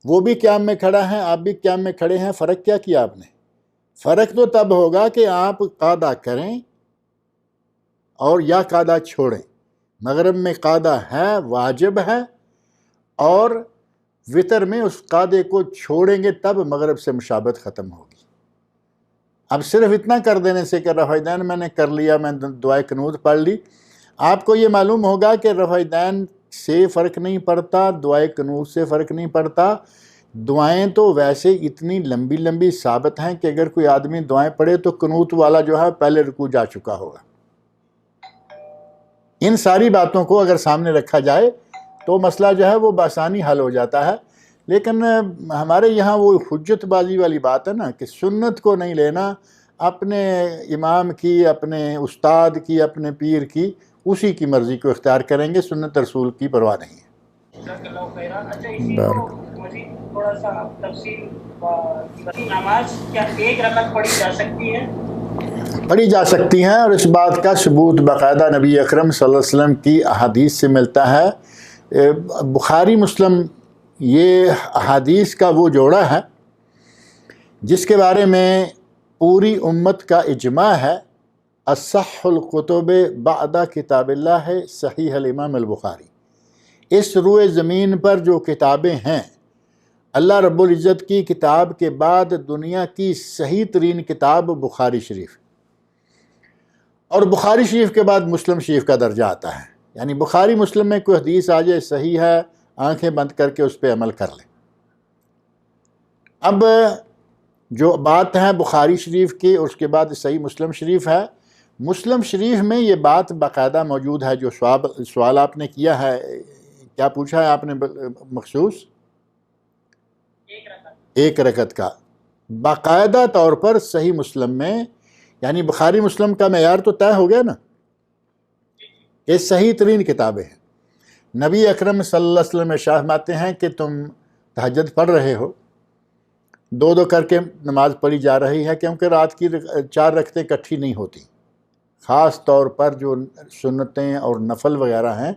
وہ بھی قیام میں کھڑا ہے، آپ بھی قیام میں کھڑے ہیں، فرق کیا کیا آپ نے؟ فرق تو تب ہوگا کہ آپ قاعدہ کریں اور یا قاعدہ چھوڑیں۔ مغرب میں قاعدہ ہے، واجب ہے، اور وطر میں اس قاعدے کو چھوڑیں گے تب مغرب سے مشابہت ختم ہوگی۔ اب صرف اتنا کر دینے سے کہ رفع دین میں نے کر لیا، میں دعائے قنوت پڑھ لی، آپ کو یہ معلوم ہوگا کہ رفع دین سے فرق نہیں پڑتا، دعائے قنوت سے فرق نہیں پڑتا۔ دعائیں تو ویسے اتنی لمبی لمبی ثابت ہیں کہ اگر کوئی آدمی دعائیں پڑھے تو قنوت والا جو ہے پہلے رکوع جا چکا ہوگا۔ ان ساری باتوں کو اگر سامنے رکھا جائے تو مسئلہ جو ہے وہ بآسانی حل ہو جاتا ہے۔ لیکن ہمارے یہاں وہ حجت بازی والی بات ہے نا کہ سنت کو نہیں لینا، اپنے امام کی، اپنے استاد کی، اپنے پیر کی، اسی کی مرضی کو اختیار کریں گے، سنت رسول کی پرواہ نہیں ہے۔ جزاک اللہ خیرہ۔ اچھا، اسی کو مزید تھوڑا سا تفصیل، نماز کیا ایک رکعت پڑھی جا سکتی ہے؟ پڑھی جا سکتی ہیں، اور اس بات کا ثبوت باقاعدہ نبی اکرم صلی اللہ علیہ وسلم کی احادیث سے ملتا ہے۔ بخاری مسلم یہ احادیث کا وہ جوڑا ہے جس کے بارے میں پوری امت کا اجماع ہے، اصح الکتب بعد کتاب اللہ ہے صحیح الامام البخاری۔ اس روئے زمین پر جو کتابیں ہیں، اللہ رب العزت کی کتاب کے بعد دنیا کی صحیح ترین کتاب بخاری شریف، اور بخاری شریف کے بعد مسلم شریف کا درجہ آتا ہے۔ یعنی بخاری مسلم میں کوئی حدیث آ جائے صحیح ہے، آنکھیں بند کر کے اس پہ عمل کر لیں۔ اب جو بات ہے بخاری شریف کی، اور اس کے بعد صحیح مسلم شریف ہے۔ مسلم شریف میں یہ بات باقاعدہ موجود ہے، جو سوال آپ نے کیا ہے، کیا پوچھا ہے آپ نے مخصوص؟ ایک رکعت کا باقاعدہ طور پر صحیح مسلم میں، یعنی بخاری مسلم کا معیار تو طے ہو گیا نا، یہ صحیح ترین کتابیں ہیں۔ نبی اکرم صلی اللہ علیہ وسلم ارشاد فرماتے ہیں کہ تم تہجد پڑھ رہے ہو، 2 کر کے نماز پڑھی جا رہی ہے، کیونکہ رات کی 4 رکعتیں اکٹھی نہیں ہوتی، خاص طور پر جو سنتیں اور نفل وغیرہ ہیں۔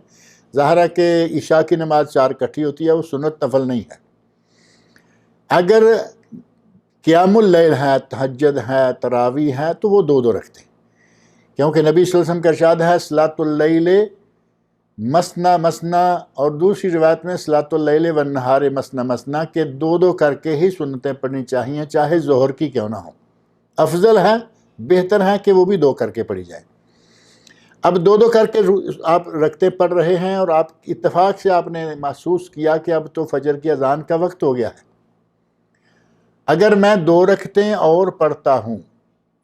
ظاہر ہے کہ عشاء کی نماز 4 اکٹھی ہوتی ہے، وہ سنت نفل نہیں ہے۔ اگر قیام اللیل ہے، تہجد ہے، تراویح ہے، تو وہ 2 رکھتے ہیں، کیونکہ نبی صلی اللہ علیہ وسلم کا ارشاد ہے صلاۃ اللیل مسنا مسنا، اور دوسری روایت میں صلاۃ اللیل والنہار مسنا مسنا، کہ 2 کر کے ہی سنتیں پڑھنی چاہیے، چاہے ظہر کی کیوں نہ ہو۔ افضل ہے بہتر ہے کہ وہ بھی 2 کر کے پڑھی جائے۔ اب 2 کر کے آپ رکھتے پڑھ رہے ہیں اور آپ اتفاق سے آپ نے محسوس کیا کہ اب تو فجر کی اذان کا وقت ہو گیا ہے۔ اگر میں 2 رکعتیں اور پڑھتا ہوں،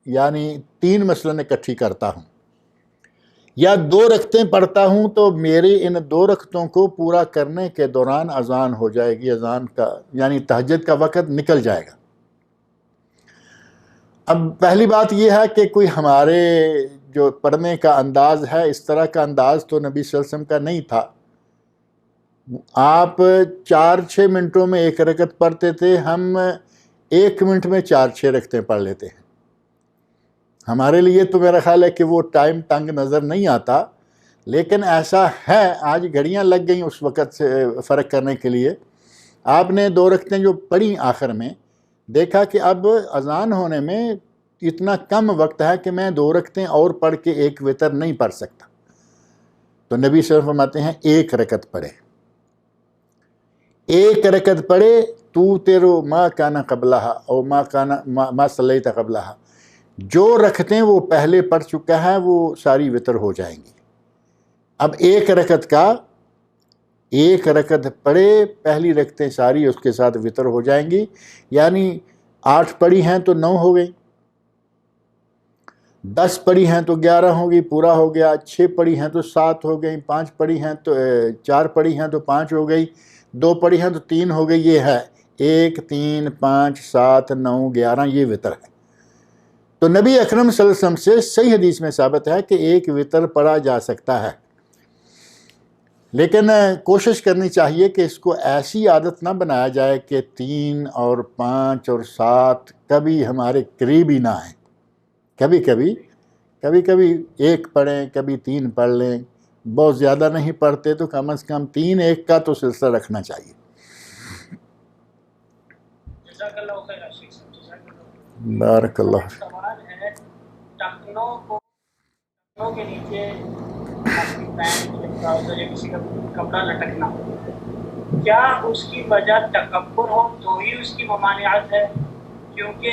یعنی 3 مثلاً اکٹھی کرتا ہوں، یا 2 رکعتیں پڑھتا ہوں، تو میری ان 2 رکعتوں کو پورا کرنے کے دوران اذان ہو جائے گی، اذان کا یعنی تہجد کا وقت نکل جائے گا۔ اب پہلی بات یہ ہے کہ کوئی ہمارے جو پڑھنے کا انداز ہے، اس طرح کا انداز تو نبی صلی اللہ علیہ وسلم کا نہیں تھا۔ آپ 4-6 منٹوں میں 1 رکعت پڑھتے تھے، ہم 1 منٹ میں 4-6 رکعتیں پڑھ لیتے ہیں۔ ہمارے لیے تو میرا خیال ہے کہ وہ ٹائم تنگ نظر نہیں آتا، لیکن ایسا ہے، آج گھڑیاں لگ گئیں اس وقت سے فرق کرنے کے لیے۔ آپ نے 2 رکعتیں جو پڑھی آخر میں، دیکھا کہ اب اذان ہونے میں اتنا کم وقت ہے کہ میں 2 رکعتیں اور پڑھ کے 1 وتر نہیں پڑھ سکتا، تو نبی صلی اللہ علیہ وسلم فرماتے ہیں 1 رکعت پڑھے، 1 رکعت پڑھے، تو تیرو ما کانا قبلہا او ما صلیت قبلہا، جو رکعتیں وہ پہلے پڑھ چکا ہے وہ ساری وتر ہو جائیں گی۔ اب 1 رکعت کا 1 رکعت پڑھے، پہلی رکعتیں ساری اس کے ساتھ وتر ہو جائیں گی، یعنی 8 پڑھی ہیں تو 9 ہو گئی، 10 پڑھی ہیں تو 11 ہوگی، پورا ہو گیا، 6 پڑھی ہیں تو 7 ہو گئی، 5 پڑھی ہیں تو 4 پڑھی ہیں تو 5 ہو گئی، 2 پڑھی ہیں تو 3 ہو گئی۔ یہ ہے 1 3 5 7 9 11، یہ وتر ہے۔ تو نبی اکرم صلی اللہ علیہ وسلم سے صحیح حدیث میں ثابت ہے کہ 1 وتر پڑھا جا سکتا ہے، لیکن کوشش کرنی چاہیے کہ اس کو ایسی عادت نہ بنایا جائے کہ 3 اور 5 اور 7 کبھی ہمارے قریب ہی نہ آئیں۔ کبھی کبھی 1 پڑھیں، کبھی 3 پڑھ لیں، بہت زیادہ نہیں پڑھتے تو کم از کم 3-1 کا تو سلسلہ رکھنا چاہیے۔ جزاک اللہ خیر عاشق صاحب، جزاک اللہ۔ بارک اللہ۔ سوال ہے، ٹخنوں کے نیچے اپنی پینٹ یا ٹراؤزر یا کسی کا کپڑا لٹکنا، کیا اس کی وجہ تکبر ہو تو ہی اس کی ممانعت ہے؟ کیونکہ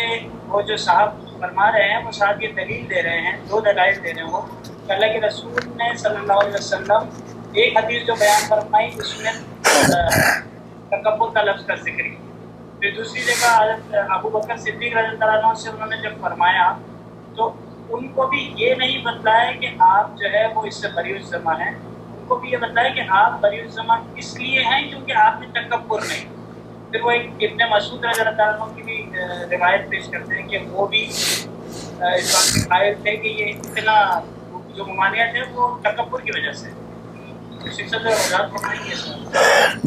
وہ جو صاحب فرما رہے ہیں وہ صاحب یہ دلیل دے رہے ہیں، 2 دلائل دے رہے ہیں وہ کہ اللہ کے رسول نے صلی اللہ علیہ وسلم ایک حدیث جو بیان فرمائی اس میں تکبر کا لفظ کا ذکر ہے، پھر دوسری جگہ حضرت ابو بکر صدیق رضی اللہ عنہ سے انہوں نے جب فرمایا تو ان کو بھی یہ نہیں بتلایا کہ آپ جو ہے وہ اس سے بری الذمہ ہیں، ان کو بھی یہ بتلایا کہ آپ بری الذمہ اس لیے ہیں کیونکہ آپ میں تکبر نہیں۔ پھر وہ ایک ابن مسعود رضی اللہ عنہ کی بھی روایت پیش کرتے ہیں کہ وہ بھی اس بات کے قائل تھے کہ یہ اتنا جو ممانعت ہے وہ تکبر کی وجہ سے۔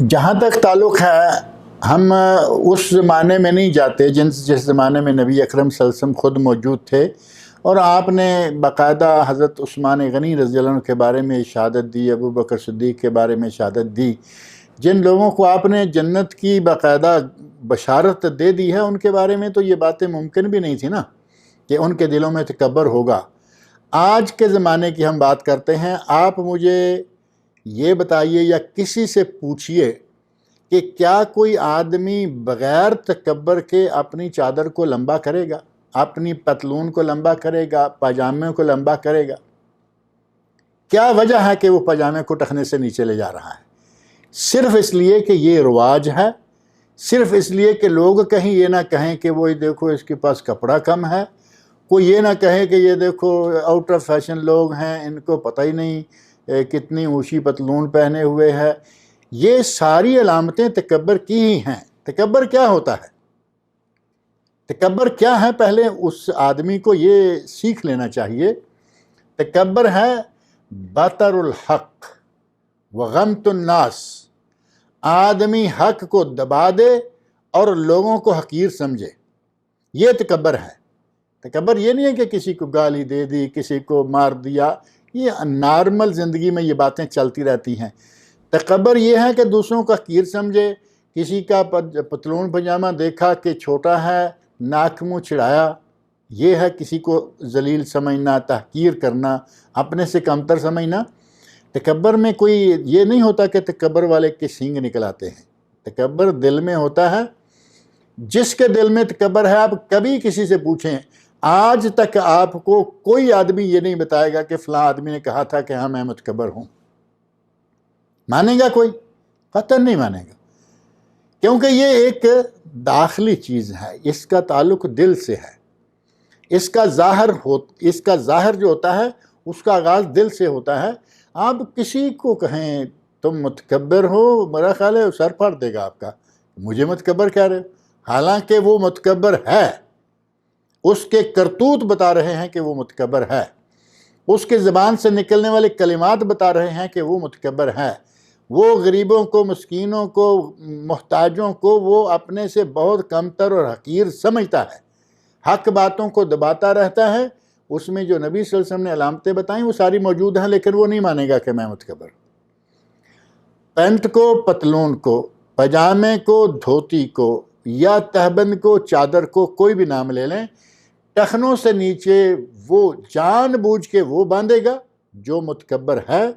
جہاں تک تعلق ہے، ہم اس زمانے میں نہیں جاتے جس زمانے میں نبی اکرم صلی اللہ علیہ وسلم خود موجود تھے، اور آپ نے باقاعدہ حضرت عثمان غنی رضی اللہ عنہ کے بارے میں شہادت دی، ابو بکر صدیق کے بارے میں شہادت دی، جن لوگوں کو آپ نے جنت کی باقاعدہ بشارت دے دی ہے، ان کے بارے میں تو یہ باتیں ممکن بھی نہیں تھی نا کہ ان کے دلوں میں تکبر ہوگا۔ آج کے زمانے کی ہم بات کرتے ہیں، آپ مجھے یہ بتائیے یا کسی سے پوچھئے کہ کیا کوئی آدمی بغیر تکبر کے اپنی چادر کو لمبا کرے گا، اپنی پتلون کو لمبا کرے گا، پاجامے کو لمبا کرے گا؟ کیا وجہ ہے کہ وہ پاجامے کو ٹخنے سے نیچے لے جا رہا ہے؟ صرف اس لیے کہ یہ رواج ہے، صرف اس لیے کہ لوگ کہیں یہ نہ کہیں کہ وہ دیکھو اس کے پاس کپڑا کم ہے، کوئی یہ نہ کہے کہ یہ دیکھو آؤٹ آف فیشن لوگ ہیں، ان کو پتہ ہی نہیں کتنی اونچی پتلون پہنے ہوئے ہے۔ یہ ساری علامتیں تکبر کی ہی ہیں۔ تکبر کیا ہوتا ہے؟ تکبر کیا ہے؟ پہلے اس آدمی کو یہ سیکھ لینا چاہیے۔ تکبر ہے بطر الحق وغمت الناس، آدمی حق کو دبا دے اور لوگوں کو حقیر سمجھے، یہ تکبر ہے۔ تکبر یہ نہیں ہے کہ کسی کو گالی دے دی، کسی کو مار دیا، یہ نارمل زندگی میں یہ باتیں چلتی رہتی ہیں۔ تکبر یہ ہے کہ دوسروں کا حقیر سمجھے، کسی کا پتلون پجامہ دیکھا کہ چھوٹا ہے، ناک منہ چڑھایا، یہ ہے کسی کو ذلیل سمجھنا، تحقیر کرنا، اپنے سے کمتر سمجھنا۔ تکبر میں کوئی یہ نہیں ہوتا کہ تکبر والے کے سینگ نکل آتے ہیں۔ تکبر دل میں ہوتا ہے۔ جس کے دل میں تکبر ہے، آپ کبھی کسی سے پوچھیں آج تک آپ کو کوئی آدمی یہ نہیں بتائے گا کہ فلاں آدمی نے کہا تھا کہ ہاں میں متکبر ہوں. مانے گا کوئی؟ قطعاً نہیں مانے گا، کیونکہ یہ ایک داخلی چیز ہے، اس کا تعلق دل سے ہے. اس کا ظاہر جو ہوتا ہے اس کا آغاز دل سے ہوتا ہے. آپ کسی کو کہیں تم متکبر ہو، میرا خیال ہے سر پھاڑ دے گا آپ کا، مجھے متکبر کہہ رہے ہو، حالانکہ وہ متکبر ہے. اس کے کرتوت بتا رہے ہیں کہ وہ متکبر ہے، اس کے زبان سے نکلنے والے کلمات بتا رہے ہیں کہ وہ متکبر ہے. وہ غریبوں کو، مسکینوں کو، محتاجوں کو وہ اپنے سے بہت کمتر اور حقیر سمجھتا ہے، حق باتوں کو دباتا رہتا ہے. اس میں جو نبی صلی اللہ علیہ وسلم نے علامتیں بتائیں وہ ساری موجود ہیں، لیکن وہ نہیں مانے گا کہ میں متکبر. پینٹ کو، پتلون کو، پاجامے کو، دھوتی کو، یا تہبند کو، چادر کو، کوئی بھی نام لے لیں، ٹخنوں سے نیچے وہ جان بوجھ کے وہ باندھے گا جو متکبر ہے،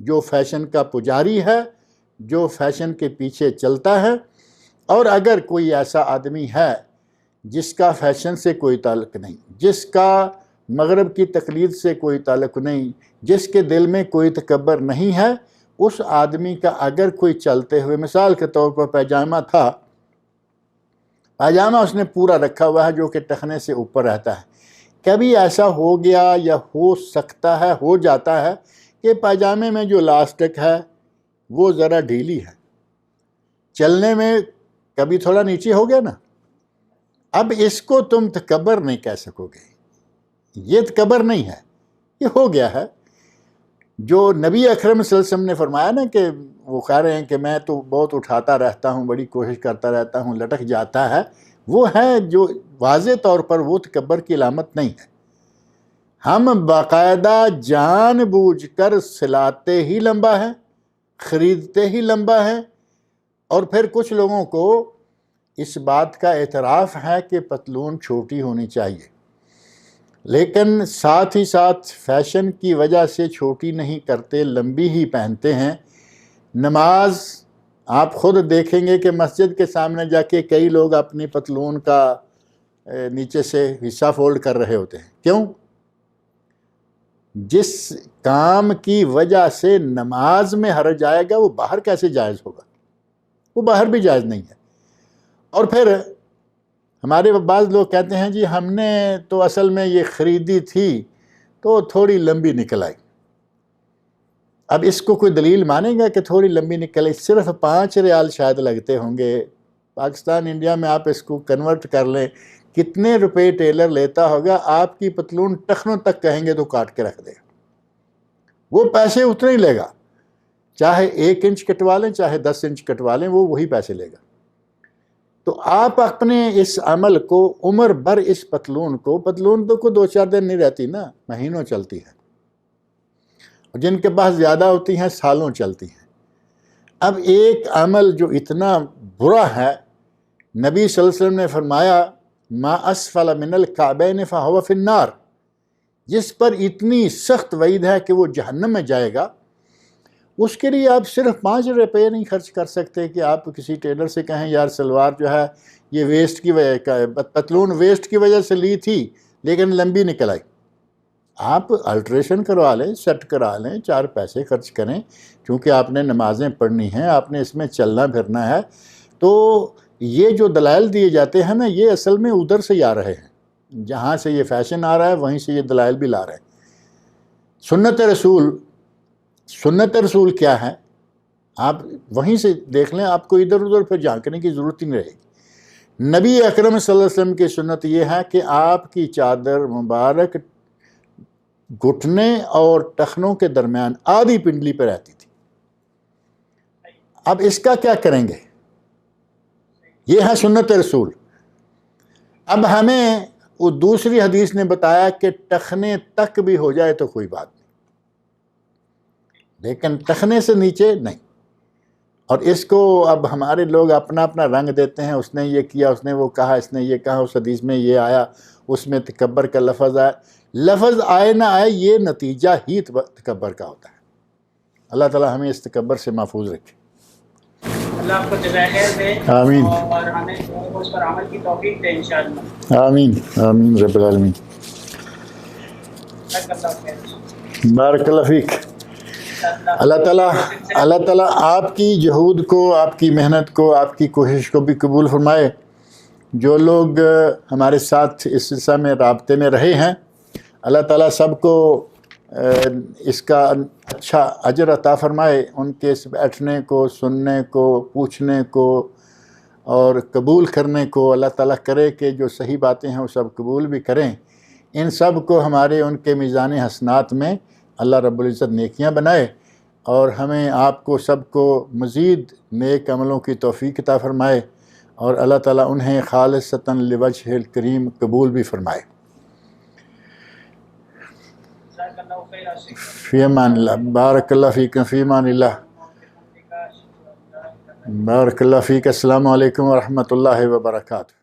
جو فیشن کا پجاری ہے، جو فیشن کے پیچھے چلتا ہے. اور اگر کوئی ایسا آدمی ہے جس کا فیشن سے کوئی تعلق نہیں، جس کا مغرب کی تقلید سے کوئی تعلق نہیں، جس کے دل میں کوئی تکبر نہیں ہے، اس آدمی کا اگر کوئی چلتے ہوئے، مثال کے طور پر پاجامہ تھا، پاجامہ اس نے پورا رکھا ہوا ہے جو کہ ٹخنے سے اوپر رہتا ہے. کبھی ایسا ہو گیا یا ہو سکتا ہے، ہو جاتا ہے کہ پاجامے میں جو لاسٹک ہے وہ ذرا ڈھیلی ہے، چلنے میں کبھی تھوڑا نیچے ہو گیا نا. اب اس کو تم تکبر نہیں کہہ سکو گے، یہ تکبر نہیں ہے، یہ ہو گیا ہے. جو نبی اکرم صلی اللہ علیہ وسلم نے فرمایا نا کہ وہ کہہ رہے ہیں کہ میں تو بہت اٹھاتا رہتا ہوں، بڑی کوشش کرتا رہتا ہوں، لٹک جاتا ہے، وہ ہے جو واضح طور پر وہ تکبر کی علامت نہیں ہے. ہم باقاعدہ جان بوجھ کر سلاتے ہی لمبا ہے، خریدتے ہی لمبا ہے. اور پھر کچھ لوگوں کو اس بات کا اعتراف ہے کہ پتلون چھوٹی ہونی چاہیے، لیکن ساتھ ہی ساتھ فیشن کی وجہ سے چھوٹی نہیں کرتے، لمبی ہی پہنتے ہیں. نماز آپ خود دیکھیں گے کہ مسجد کے سامنے جا کے کئی لوگ اپنی پتلون کا نیچے سے حصہ فولڈ کر رہے ہوتے ہیں. کیوں؟ جس کام کی وجہ سے نماز میں حرج آئے گا وہ باہر کیسے جائز ہوگا؟ وہ باہر بھی جائز نہیں ہے. اور پھر ہمارے بعض لوگ کہتے ہیں جی ہم نے تو اصل میں یہ خریدی تھی تو تھوڑی لمبی نکل آئی. اب اس کو کوئی دلیل مانے گا کہ تھوڑی لمبی نکل؟ صرف 5 ریال شاید لگتے ہوں گے. پاکستان انڈیا میں آپ اس کو کنورٹ کر لیں، کتنے روپے ٹیلر لیتا ہوگا؟ آپ کی پتلون ٹخنوں تک کہیں گے تو کاٹ کے رکھ دے گا. وہ پیسے اتنے ہی لے گا، چاہے 1 انچ کٹوا لیں چاہے 10 انچ کٹوا لیں، وہ وہی پیسے لے گا. تو آپ اپنے اس عمل کو، عمر بھر اس پتلون تو کوئی 2-4 دن نہیں رہتی نا، مہینوں چلتی ہے، جن کے پاس زیادہ ہوتی ہیں سالوں چلتی ہیں. اب ایک عمل جو اتنا برا ہے، نبی صلی اللہ علیہ وسلم نے فرمایا ما اسفل من الکعبین فہو فی النار، جس پر اتنی سخت وعید ہے کہ وہ جہنم میں جائے گا، اس کے لیے آپ صرف 5 روپے نہیں خرچ کر سکتے کہ آپ کسی ٹیلر سے کہیں یار سلوار جو ہے یہ ویسٹ کی وجہ کا، پتلون ویسٹ کی وجہ سے لی تھی لیکن لمبی نکل آئی. آپ الٹریشن کروا لیں، سیٹ کرا لیں، 4 پیسے خرچ کریں، چونکہ آپ نے نمازیں پڑھنی ہیں، آپ نے اس میں چلنا پھرنا ہے. تو یہ جو دلائل دیے جاتے ہیں نا، یہ اصل میں ادھر سے ہی آ رہے ہیں، جہاں سے یہ فیشن آ رہا ہے وہیں سے یہ دلائل بھی لا رہے ہیں. سنت رسول کیا ہے آپ وہیں سے دیکھ لیں، آپ کو ادھر ادھر پھر جھانکنے کی ضرورت ہی نہیں رہے گی. نبی اکرم صلی اللہ علیہ وسلم کی سنت یہ ہے کہ آپ کی چادر مبارک گھٹنے اور ٹخنوں کے درمیان آدھی پنڈلی پہ رہتی تھی. اب اس کا کیا کریں گے؟ یہ ہے سنت رسول. اب ہمیں وہ دوسری حدیث نے بتایا کہ ٹخنے تک بھی ہو جائے تو کوئی بات نہیں، لیکن ٹخنے سے نیچے نہیں. اور اس کو اب ہمارے لوگ اپنا اپنا رنگ دیتے ہیں، اس نے یہ کیا، اس نے وہ کہا، اس نے یہ کہا، اس حدیث میں یہ آیا، اس میں تکبر کا لفظ آیا. لفظ آئے نہ آئے یہ نتیجہ ہی تکبر کا ہوتا ہے. اللہ تعالی ہمیں اس تکبر سے محفوظ رکھے. اللہ آپ کو جزائے خیر دے آمین اور ہمیں اس پر عمل کی توفیق دے انشاءاللہ. آمین آمین رب العالمین. جزاک اللہ خیر. بارک اللہ فیک. اللہ تعالیٰ آپ کی جہود کو، آپ کی محنت کو، آپ کی کوشش کو بھی قبول فرمائے. جو لوگ ہمارے ساتھ اس سلسلہ میں رابطے میں رہے ہیں، اللہ تعالیٰ سب کو اس کا اچھا اجر عطا فرمائے. ان کے بیٹھنے کو، سننے کو، پوچھنے کو اور قبول کرنے کو اللہ تعالیٰ کرے کہ جو صحیح باتیں ہیں وہ سب قبول بھی کریں. ان سب کو ہمارے ان کے میزان حسنات میں اللہ رب العزت نیکیاں بنائے اور ہمیں آپ کو سب کو مزید نیک عملوں کی توفیق عطا فرمائے اور اللہ تعالیٰ انہیں خالصتاً لوجہ الکریم قبول بھی فرمائے. جزاک اللہ خیر. فی امان اللہ. بارک اللہ فیکم. فی امان اللہ. بارک اللہ فیک. السلام علیکم ورحمۃ اللہ وبرکاتہ.